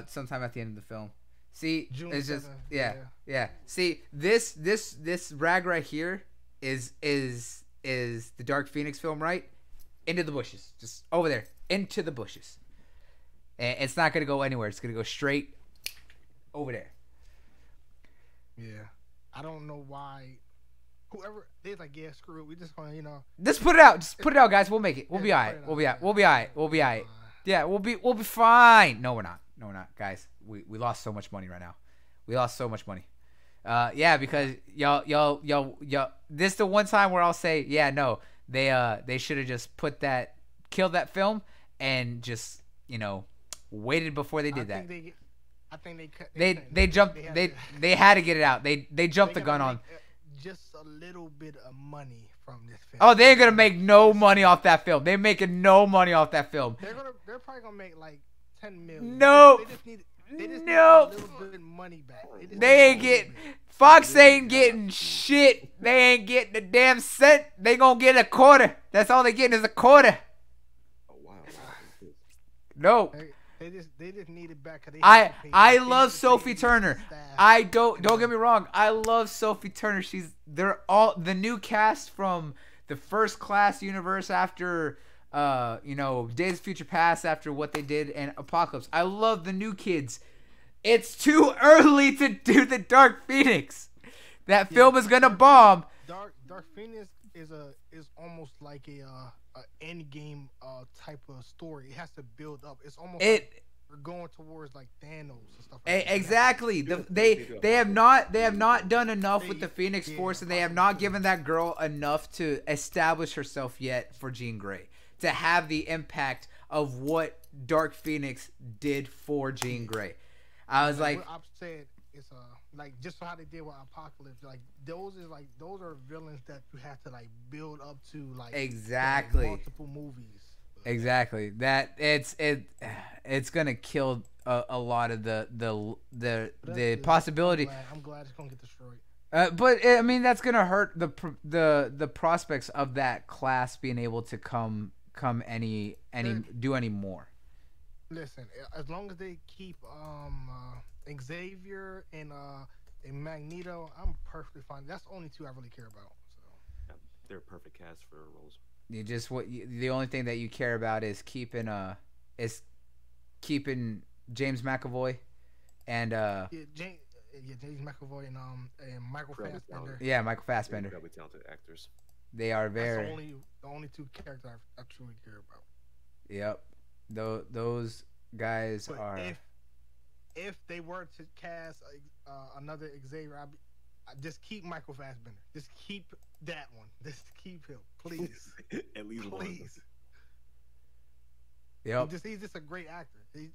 Sometime at the end of the film. See,
June
it's just
7th,
yeah. See, this rag right here is the Dark Phoenix film, right? Into the bushes, just over there, into the bushes. And it's not gonna go anywhere. It's gonna go straight over there.
Yeah. I don't know why. Whoever they're like, yeah, screw it. We just gonna,
Just put it out. Just put it out, guys. We'll make it. We'll be
Yeah,
alright.
put it
We'll
out,
be alright.
yeah.
We'll be alright. We'll be alright. Yeah, we'll be fine. No, we're not. No, we're not, guys. We lost so much money right now. We lost so much money. Yeah, because y'all. This is the one time where I'll say, yeah, no, they should have just killed that film and just waited before they did that.
I think
They jumped. They had to get it out. They jumped the gun on.
Just a little bit of money from this film.
Oh, they ain't gonna make no money off that film. They're making no money off that film.
They're probably gonna make like 10 million.
No.
They just need a little bit of money back.
They ain't getting. Fox ain't getting shit. They ain't getting a damn cent. They gonna get a quarter. That's all they getting is a quarter.
Oh wow.
No.
They just need it back.
I love Sophie Turner. I don't get me wrong. I love Sophie Turner. They're all the new cast from the First Class universe after Days of Future Past, after what they did in Apocalypse. I love the new kids. It's too early to do the Dark Phoenix. That film is gonna bomb.
Dark Phoenix is almost like a end game type of story. It has to build up. It's almost like we're going towards like Thanos and stuff. Like
exactly. They have not done enough with the Phoenix Force, and they have not given that girl enough to establish herself yet for Jean Grey to have the impact of what Dark Phoenix did for Jean Grey. I was like,
I'm saying it's like just how they did with Apocalypse. Like those are villains that you have to like build up to like
exactly
multiple movies.
Exactly. That it's gonna kill a lot of the possibility.
I'm glad it's gonna get destroyed.
But I mean that's gonna hurt the prospects of that class being able to come do any more.
Listen, as long as they keep Xavier and Magneto, I'm perfectly fine. That's the only two I really care about. So
yeah, they're a perfect cast for roles.
The only thing that you care about is keeping James McAvoy and
James McAvoy and Michael Fassbender.
Yeah, Michael Fassbender.
They're talented actors.
They are very.
That's the only two characters I truly care about.
Yep. Those guys
but
are.
If they were to cast another Xavier, I just keep Michael Fassbender. Just keep that one. Just keep him, please.
At least
please.
Yep.
He's just a great actor. He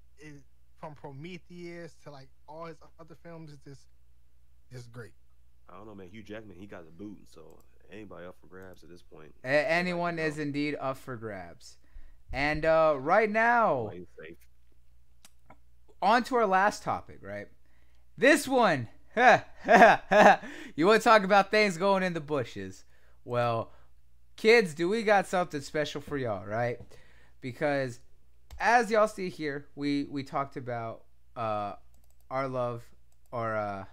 from Prometheus to like all his other films, it's just great.
I don't know, man. Hugh Jackman, he got the boot, so anybody up for grabs at this point.
Anyone is indeed up for grabs. And right now, on to our last topic, right? This one, you want to talk about things going in the bushes? Well, kids, do we got something special for y'all, right? Because as y'all see here, we talked about our love or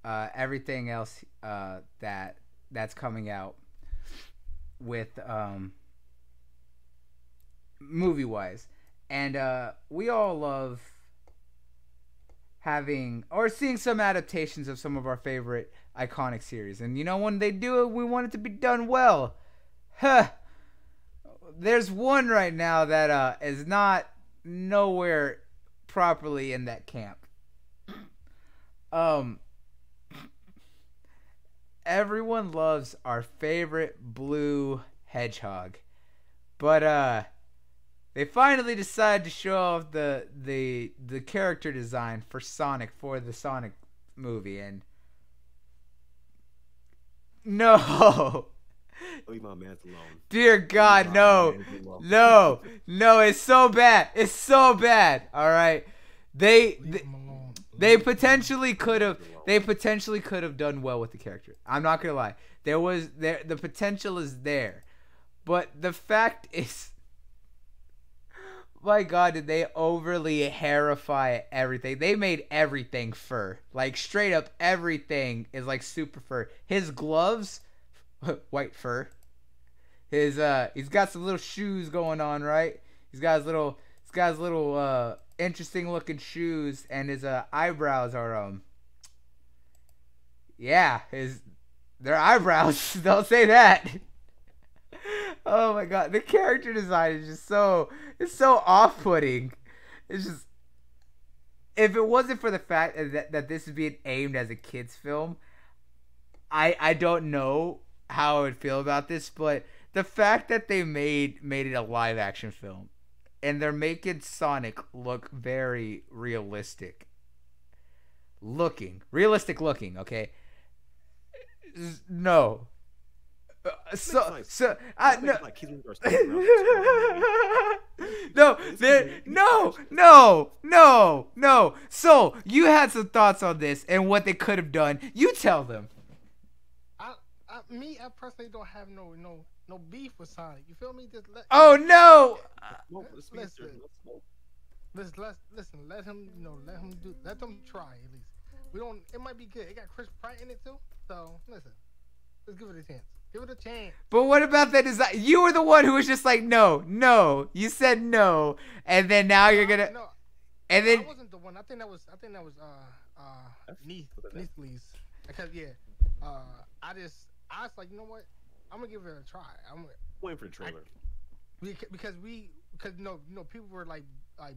everything else that's coming out with movie wise, and we all love having or seeing some adaptations of some of our favorite iconic series, and when they do it, we want it to be done well. There's one right now that is not nowhere properly in that camp. Everyone loves our favorite blue hedgehog, but They finally decided to show off the character design for Sonic for the Sonic movie, and no.
Leave my man alone.
Dear God, no. No, it's so bad. It's so bad. All right. They potentially could have done well with the character. I'm not going to lie. The potential is there. But the fact is, my God, did they overly hairify everything? They made everything fur. Like, straight up everything is like super fur. His gloves, white fur. He's got some little shoes going on, right? He's got his little interesting looking shoes, and his eyebrows are they're eyebrows. Don't say that. Oh my God, the character design is just so off-putting. It's just, if it wasn't for the fact that this is being aimed as a kids film, I don't know how I would feel about this, but the fact that they made it a live action film and they're making Sonic look very realistic looking, okay? No. No, no. So you had some thoughts on this and what they could have done. You tell them.
I personally don't have no beef with Sonic. You feel me?
Oh no!
Listen. Let them try at least. We don't. It might be good. It got Chris Pratt in it too. So listen, let's give it a chance. Give it a chance.
But what about that design? You were the one who was just like, no. You said no, and then now you're gonna.
No,
and then
I wasn't the one. I think that was Neathley's. Because I was like, you know what? I'm gonna give it a try. I'm
waiting for the trailer.
Because people were like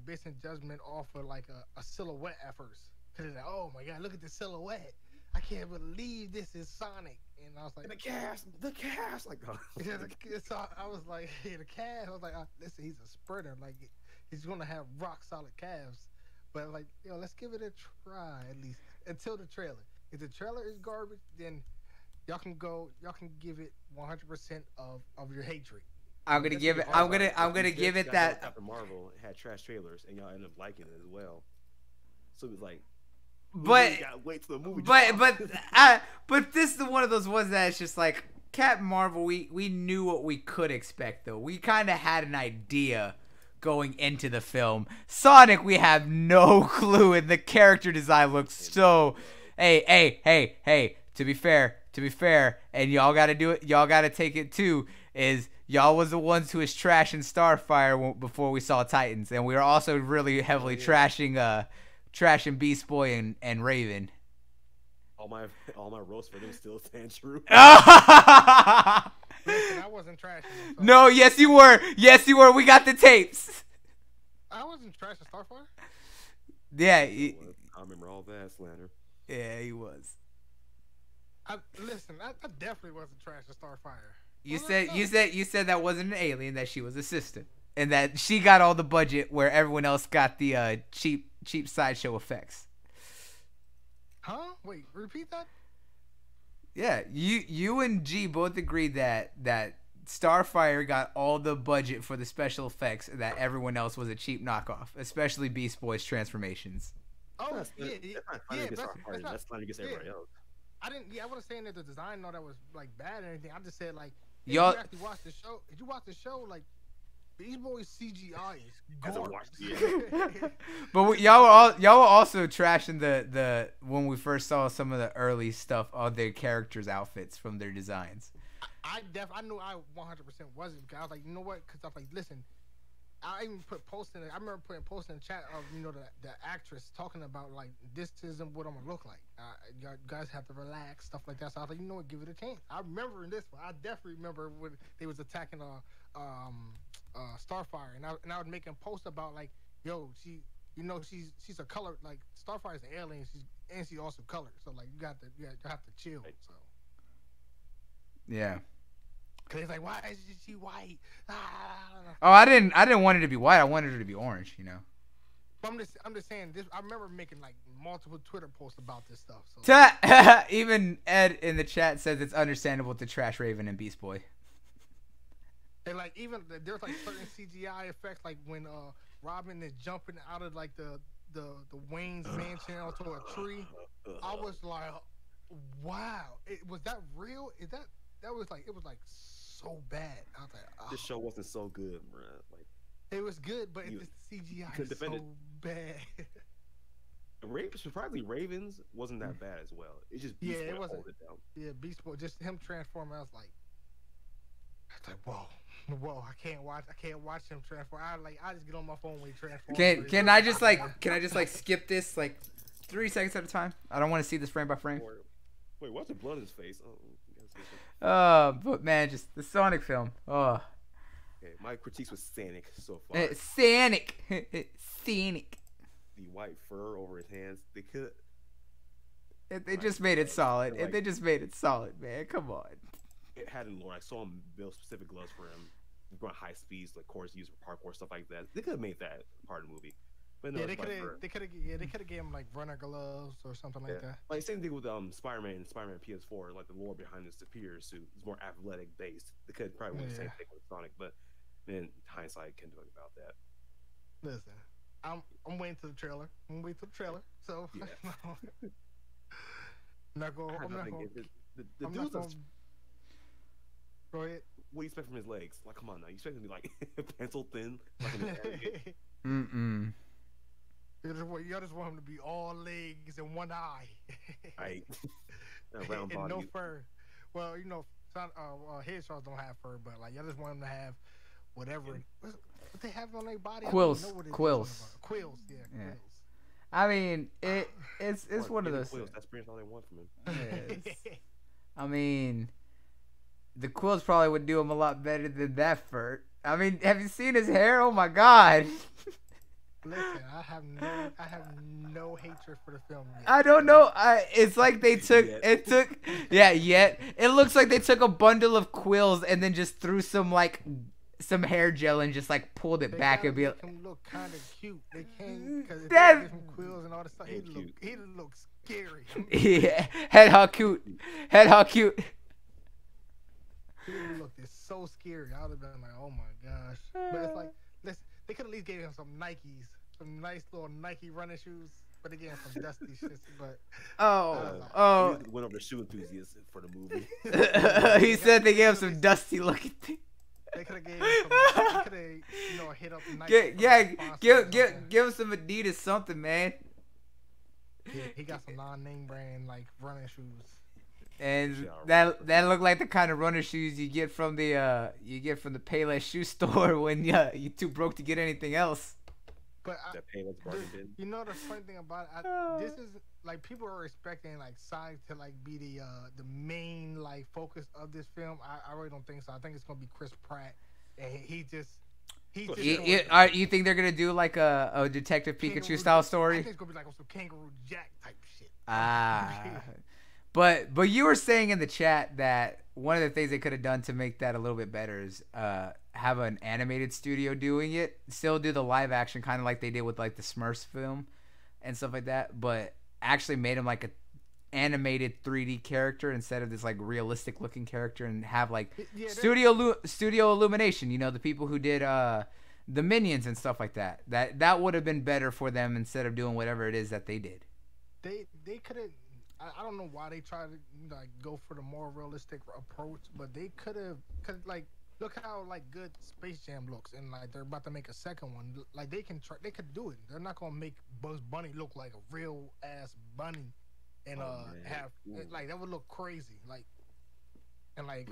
basing judgment off of like a silhouette at first. Because they're like, oh my God, look at the silhouette. I can't believe this is Sonic. And I was like,
the cast, like, oh.
So I was like, the cast. I was like, listen, he's a sprinter. Like, he's gonna have rock solid calves. But like, let's give it a try at least until the trailer. If the trailer is garbage, then y'all can give it 100% of your hatred.
I'm gonna give it that.
After Marvel had trash trailers, and y'all ended up liking it as well. So it was like.
But
wait till the movie.
But this is one of those ones that it's just like Captain Marvel. We knew what we could expect though. We kind of had an idea going into the film. Sonic, we have no clue, and the character design looks so. Hey. To be fair, and y'all got to do it. Y'all got to take it too. Is y'all was the ones who was trashing Starfire before we saw Titans, and we were also really heavily trashing Beast Boy and Raven.
All my roast for them still stand true.
Listen, I wasn't trashing them, so.
No, yes you were. We got the tapes.
I wasn't trashing Starfire.
Yeah,
I remember all that slander.
Yeah, he was.
I definitely wasn't trashing Starfire.
You said that wasn't an alien, that she was a sister, and that she got all the budget where everyone else got the cheap sideshow effects.
Huh? Wait, repeat that?
Yeah, you and G both agreed that Starfire got all the budget for the special effects, and that everyone else was a cheap knockoff, especially Beast Boy's transformations.
Oh,
That's not against everybody else.
I wasn't saying that the design that was like bad or anything. I just said like, if
y'all
you actually watch the show, like Beast Boy's CGI is gorgeous.
But y'all were also trashing the when we first saw some of the early stuff of their characters' outfits from their designs.
I knew I 100% wasn't, because I was like, you know what? Because I was like, listen, I even put posts in it. I remember putting posts in the chat of the actress talking about like, this isn't what I'm gonna look like. You guys have to relax, stuff like that. So I was like, you know what? Give it a chance. I remember in this one. I definitely remember when they was attacking Starfire, and I was making posts about like, yo, she's a color, like Starfire's an alien. She's also colored. So like you have to chill. So
yeah.
Cause it's like, why is she white?
Oh, I didn't want it to be white. I wanted her to be orange. You know.
But I'm just saying this. I remember making like multiple Twitter posts about this stuff. So.
Even Ed in the chat says it's understandable to trash Raven and Beast Boy.
And like even there's like certain CGI effects, like when Robin is jumping out of like the Wayne's mansion onto a tree. I was like, wow, was that real? That was like, it was like so bad. I was like, oh.
This show wasn't so good, bro. Like,
it was good, but the CGI is so bad.
Surprisingly, Ravens wasn't that bad as well. It's just Beast Boy hold it down.
Yeah, Beast Boy, just him transforming. I was like, whoa, I can't watch him transform. I just get on my phone when he transforms.
Can I just like skip this like 3 seconds at a time? I don't want to see this frame by frame.
Wait, what's the blood in his face?
But man, just the Sonic film. Oh.
Okay, my critiques was Sonic so far.
Sonic.
The white fur over his hands. They could.
They just made it solid. They just made it solid, man. Come on.
It had in lore. I saw him build specific gloves for him. Going high speeds, like course used for parkour stuff like that. They could have made that part of the movie. But no,
they could have gave him like runner gloves or something like that.
Like same thing with Spider-Man and Spider-Man PS4. Like the lore behind the superior suit is more athletic based. They could probably win the same thing with Sonic, but in hindsight, can't do anything about that.
Listen, I'm waiting to the trailer. So
yeah.
I'm not going.
The dude's
Go ahead.
What do you expect from his legs? Like, come on now. You expect him to be like pencil thin? Like
Y'all just want him to be all legs and one eye.
Right. Round body.
And no fur. Well, you know, hedgehogs don't have fur, but like y'all just want him to have whatever. What they have on their body?
Quills.
Yeah,
quills. I mean, it's one of those.
Quills. That's pretty much all they want from him.
I mean, the quills probably would do him a lot better than that fur. I mean, have you seen his hair? Oh my god.
Listen, I have no hatred for the film yet.
I don't know. It's like they took yet. It looks like they took a bundle of quills and then just threw some hair gel and just like pulled it back and be like,
him look kind of cute. They can't because they give him quills and all this stuff. He looks scary.
Yeah, head how cute.
He looked so scary. I would have been like, oh my gosh. But it's like, they could at least gave him some Nikes, some nice little Nike running shoes. But again, some dusty shit. But
went over to shoe enthusiasts for the movie.
He said they gave him some dusty looking things.
They could have gave him some. They could have, hit up Nike.
Give him some Adidas something, man.
Yeah, he got some non-name brand like running shoes.
And that looked like the kind of runner shoes you get from the Payless shoe store when you too broke to get anything else.
But you know the funny thing about it, this is like people are expecting like Sonic to like be the main like focus of this film. I really don't think so. I think it's gonna be Chris Pratt, and he just.
You think they're gonna do like a Detective Pikachu style story?
I think it's gonna be like some Kangaroo Jack type shit.
But you were saying in the chat that one of the things they could have done to make that a little bit better is have an animated studio doing it, still do the live action kind of like they did with like the Smurfs film and stuff like that, but actually made him like a animated 3D character instead of this like realistic looking character, and have like studio illumination, the people who did the Minions and stuff like that. That would have been better for them instead of doing whatever it is that they did.
They could have. I don't know why they tried to like go for the more realistic approach, but they could have. Cause like look how like good Space Jam looks, and like they're about to make a second one. Like they could do it. They're not gonna make Bugs Bunny look like a real ass bunny, and have like that would look crazy. Like and like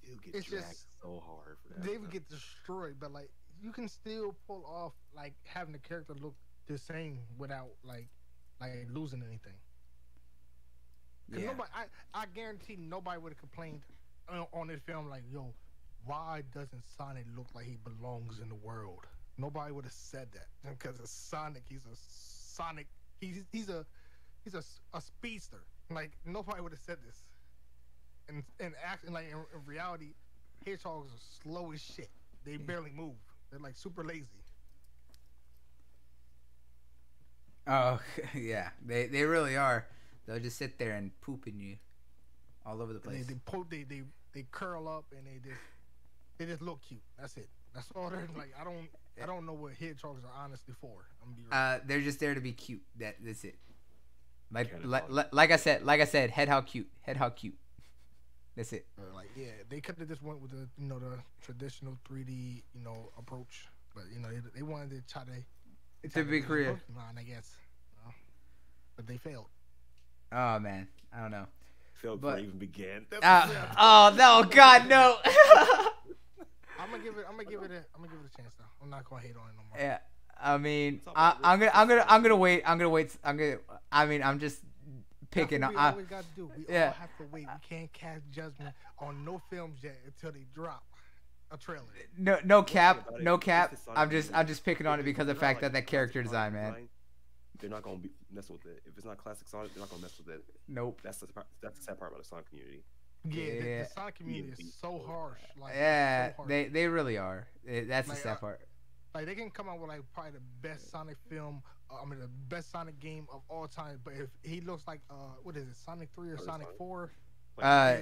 it'll get dragged so hard for that.
They would get destroyed, but like you can still pull off like having the character look the same without like losing anything. Cause nobody, I guarantee nobody would have complained on this film like, yo, why doesn't Sonic look like he belongs in the world? Nobody would have said that because it's Sonic. He's a speedster. Like nobody would have said this. and acting like in reality, hedgehogs are slow as shit. They barely move. They're like super lazy.
Oh yeah, they really are. They'll just sit there and poop in you all over the place.
They curl up and they just look cute. That's it. That's all they're like. I don't know what hedgehogs are honestly for. I'm gonna be right.
They're just there to be cute. That's it. Like I said, head how cute. That's it.
Like yeah, they could have just went with the the traditional 3D approach, but they wanted to try
to be creative.
Pokemon, I guess, but they failed.
Oh man, I don't know.
Failed before it even began.
Oh no, God no.
I'm gonna give it a chance though. I'm not gonna hate on it no more.
Yeah, I mean, I'm gonna wait. I'm just picking.
That's what we always got to do. We all have to wait. We can't cast judgment on no films yet until they drop a trailer.
No cap. I'm just picking on it because of the fact that character design, man.
They're not gonna mess with it. If it's not classic Sonic, they're not gonna mess with it.
Nope.
That's the sad part about the Sonic community.
Yeah, the Sonic community is so harsh. Like,
yeah,
so harsh.
they really are. That's the sad part.
Like they can come out with like probably the best Sonic film. The best Sonic game of all time. But if he looks like what is it, Sonic 3 or Sonic 4?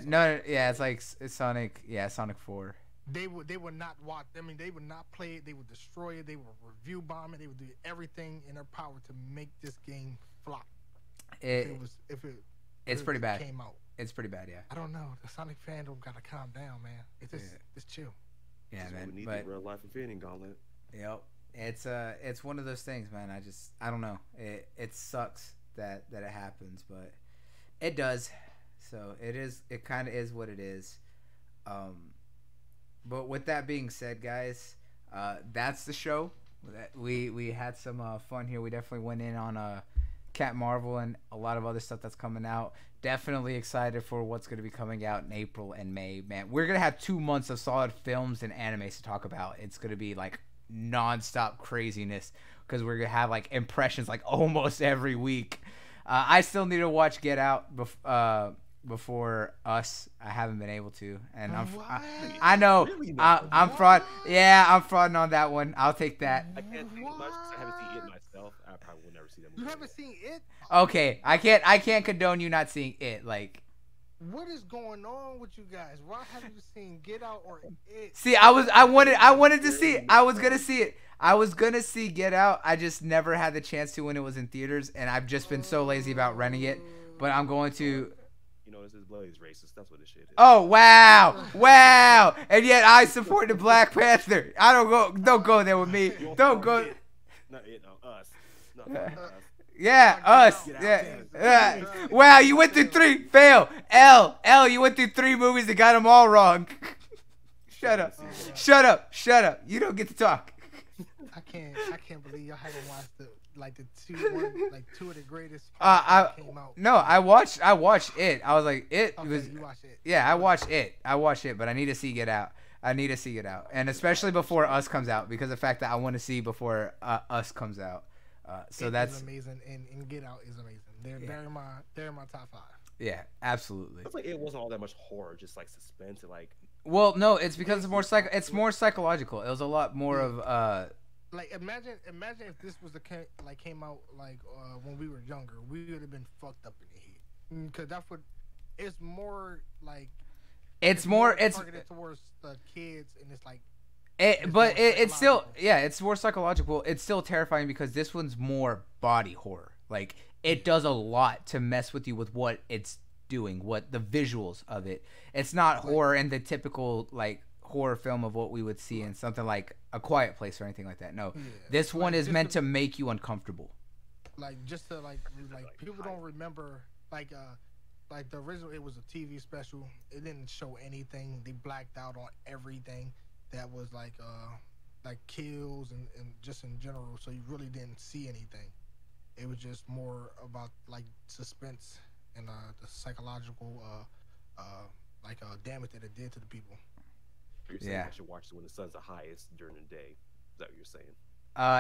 No, yeah, it's Sonic. Yeah, Sonic 4.
They would not watch. I mean, they would not play it. They would destroy it. They would review bomb it. They would do everything in their power to make this game flop.
It's pretty bad.
Came out.
It's pretty bad, yeah.
I don't know. The Sonic fandom gotta calm down, man. It's chill.
Yeah, man.
We need the real life Infinity Gauntlet.
Yep. It's one of those things, man. I don't know. It sucks that it happens, but it does. So it kind of is what it is. But with that being said, guys, that's the show. We had some fun here. We definitely went in on Cat Marvel and a lot of other stuff that's coming out. Definitely excited for what's going to be coming out in April and May, man. We're going to have 2 months of solid films and animes to talk about. It's going to be like non-stop craziness because we're going to have like impressions like almost every week. I still need to watch Get Out before Us. I haven't been able to, and I know really I'm fraud. Yeah, I'm frauding on that one. I'll take that.
I can't think much because I haven't seen it myself. I probably will never see that movie.
You haven't seen it?
Okay, I can't condone you not seeing it. Like,
what is going on with you guys? Why haven't you seen Get Out or It?
See, I wanted to see it. I was gonna see it. I was gonna see Get Out. I just never had the chance to when it was in theaters, and I've just been so lazy about renting it. But I'm going to.
This is bloody racist. That's what this shit is.
Oh wow! And yet I support the Black Panther. Don't go there with me. Don't go.
Not it, no, us. Us.
Yeah, us. Yeah. Wow, you went through 3. Fail. L. You went through 3 movies that got them all wrong. Shut up. You don't get to talk.
I can't believe y'all haven't watched the 2 of the greatest that came out.
No, I watched it. I was like, it was.
You watched it.
Yeah, I watched it, but I need to see Get Out. And especially before Us comes out, because of the fact that I want to see before Us comes out. So that's
amazing, and Get Out is amazing. They're in my top 5.
Yeah, absolutely.
It's like it wasn't all that much horror, just like suspense and like.
Well, no, it's because it's more psychological. It was a lot more of
Like imagine if this was came out when we were younger, we would have been fucked up in the head. Because that's what it's more like. It's
targeted
towards the kids, and it's like.
It's still it's more psychological. It's still terrifying because this one's more body horror. Like it does a lot to mess with you with what it's doing, what the visuals of it. It's not horror in the typical like horror film of what we would see in something like A Quiet Place or anything like that. No, this one is meant to make you uncomfortable.
Like just to like people don't remember like the original. It was a TV special. It didn't show anything. They blacked out on everything that was like kills and just in general. So you really didn't see anything. It was just more about like suspense and the psychological damage that it did to the people.
You're saying I should watch it when the sun's the highest during the day. Is that what you're saying?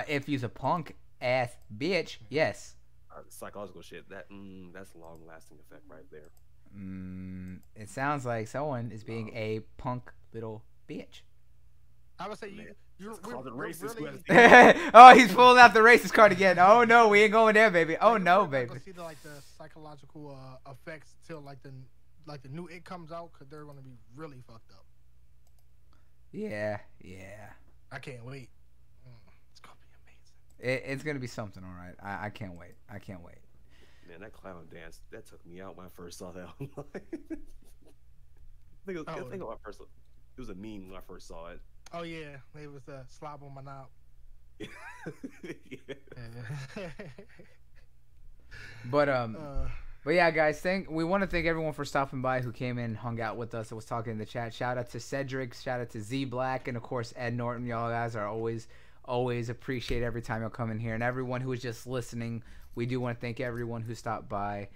If you's a punk ass bitch, yes.
The psychological shit, that's long lasting effect right there.
It sounds like someone is being a punk little bitch.
I would say you're racist.
Really... Oh, he's pulling out the racist card again. Oh no, we ain't going there, baby. Oh no, baby.
See the psychological effects till the new It comes out, because they're gonna be really fucked up.
Yeah.
I can't wait. It's gonna be amazing.
It's gonna be something, all right. I can't wait.
Man, that clown dance, that took me out when I first saw that online. I think it was a meme when I first saw it.
Oh yeah, it was slob on my knob.
Yeah.
But yeah, guys, we want to thank everyone for stopping by who came in, hung out with us, and was talking in the chat. Shout out to Cedric, shout out to Z Black, and of course Ed Norton. Y'all guys are always appreciate every time y'all come in here, and everyone who is just listening. We do want to thank everyone who stopped by.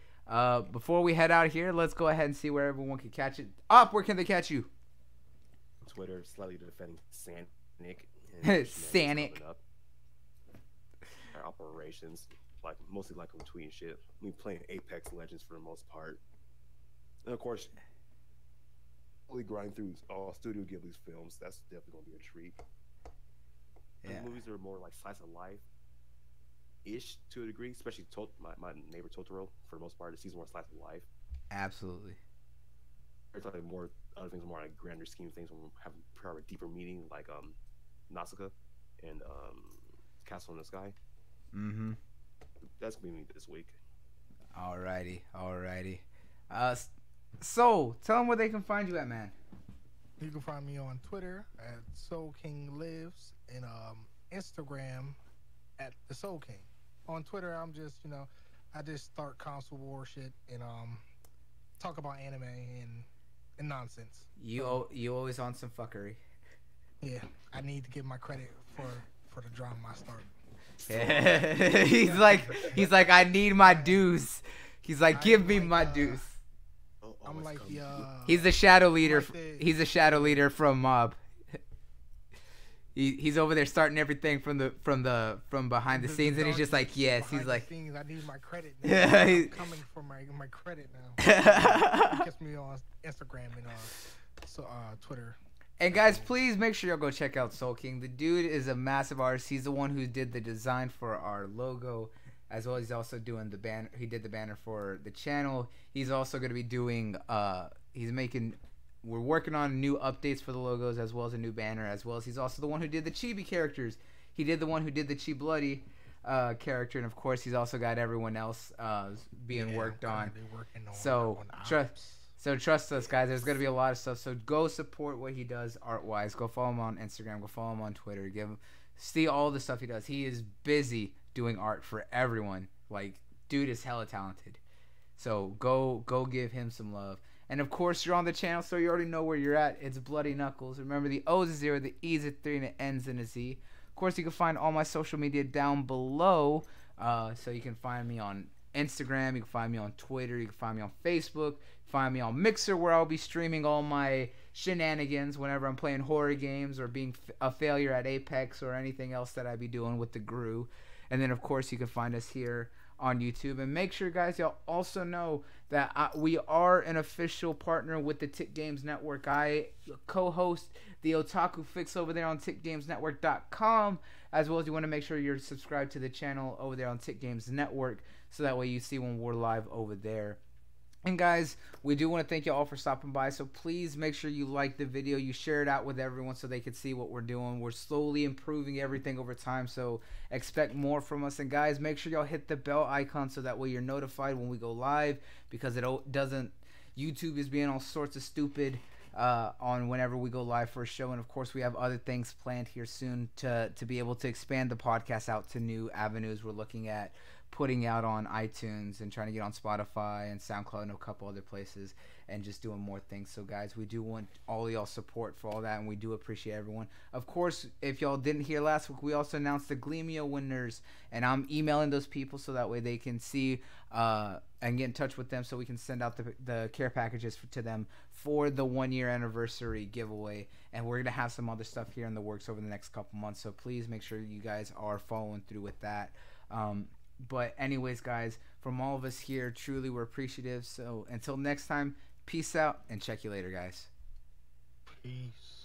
Before we head out here, let's go ahead and see where everyone can catch it. Where can they catch you?
Twitter, slightly defending Sanic.
Sanic.
Our operations, mostly I'm tweeting shit. We playing Apex Legends for the most part, and of course, really grind through all Studio Ghibli's films. That's definitely gonna be a treat. Yeah. The movies are more like slice of life ish to a degree, especially my neighbor Totoro. For the most part, it's more slice of life.
Absolutely.
There's more other things, more like grander scheme things, when we have a deeper meaning, like Nausicaa and Castle in the Sky.
Mm-hmm.
That's gonna be me this week.
Alrighty. So tell them where they can find you at, man.
You can find me on Twitter at Soul King Lives, and Instagram at the Soul King. On Twitter, I'm just I just start console war shit and talk about anime and nonsense.
You always on some fuckery.
Yeah, I need to give my credit for the drama I started.
Yeah. he's like I need my dues. He's like, give me my dues.
I'm like
he's the shadow leader. He's the shadow leader from Mob. He's over there starting everything from behind the scenes, and he's just like, yes. He's like,
I need my credit. Now. I'm coming for my credit now. He gets me on Instagram and Twitter.
And guys, please make sure y'all go check out Soul King. The dude is a massive artist. He's the one who did the design for our logo, as well as he's also doing the banner. He did the banner for the channel. He's also going to be doing. We're working on new updates for the logos, as well as a new banner, as well as he's also the one who did the Chibi characters. He did the one who did the Chi Bloody character, and of course, he's also got everyone else being worked on. So trust us, guys. There's gonna be a lot of stuff. So go support what he does art-wise. Go follow him on Instagram. Go follow him on Twitter. See all the stuff he does. He is busy doing art for everyone. Like, dude is hella talented. So go give him some love. And of course, you're on the channel, so you already know where you're at. It's Bloody Knuckles. Remember, the O's is 0, the E's is 3, and it ends in a Z. Of course, you can find all my social media down below. So you can find me on Instagram. You can find me on Twitter. You can find me on Facebook. Find me on Mixer, where I'll be streaming all my shenanigans whenever I'm playing horror games or being a failure at Apex or anything else that I be doing with the Gru. And then, of course, you can find us here on YouTube. And make sure, guys, y'all also know that we are an official partner with the Tick Games Network. I co-host the Otaku Fix over there on tickgamesnetwork.com, as well as you want to make sure you're subscribed to the channel over there on Tick Games Network, so that way you see when we're live over there. And guys, we do want to thank you all for stopping by, so please make sure you like the video, you share it out with everyone so they can see what we're doing. We're slowly improving everything over time, so expect more from us. And guys, make sure y'all hit the bell icon so that way you're notified when we go live, because YouTube is being all sorts of stupid on whenever we go live for a show. And of course, we have other things planned here soon to be able to expand the podcast out to new avenues. We're looking at putting out on iTunes and trying to get on Spotify and SoundCloud and a couple other places, and just doing more things. So guys, we do want all y'all support for all that, and we do appreciate everyone. Of course, if y'all didn't hear last week, we also announced the Gleamio winners, and I'm emailing those people so that way they can see and get in touch with them, so we can send out the care packages to them for the 1-year anniversary giveaway. And we're gonna have some other stuff here in the works over the next couple months, so please make sure you guys are following through with that. But anyways, guys, from all of us here, truly we're appreciative. So until next time, peace out and check you later, guys.
Peace.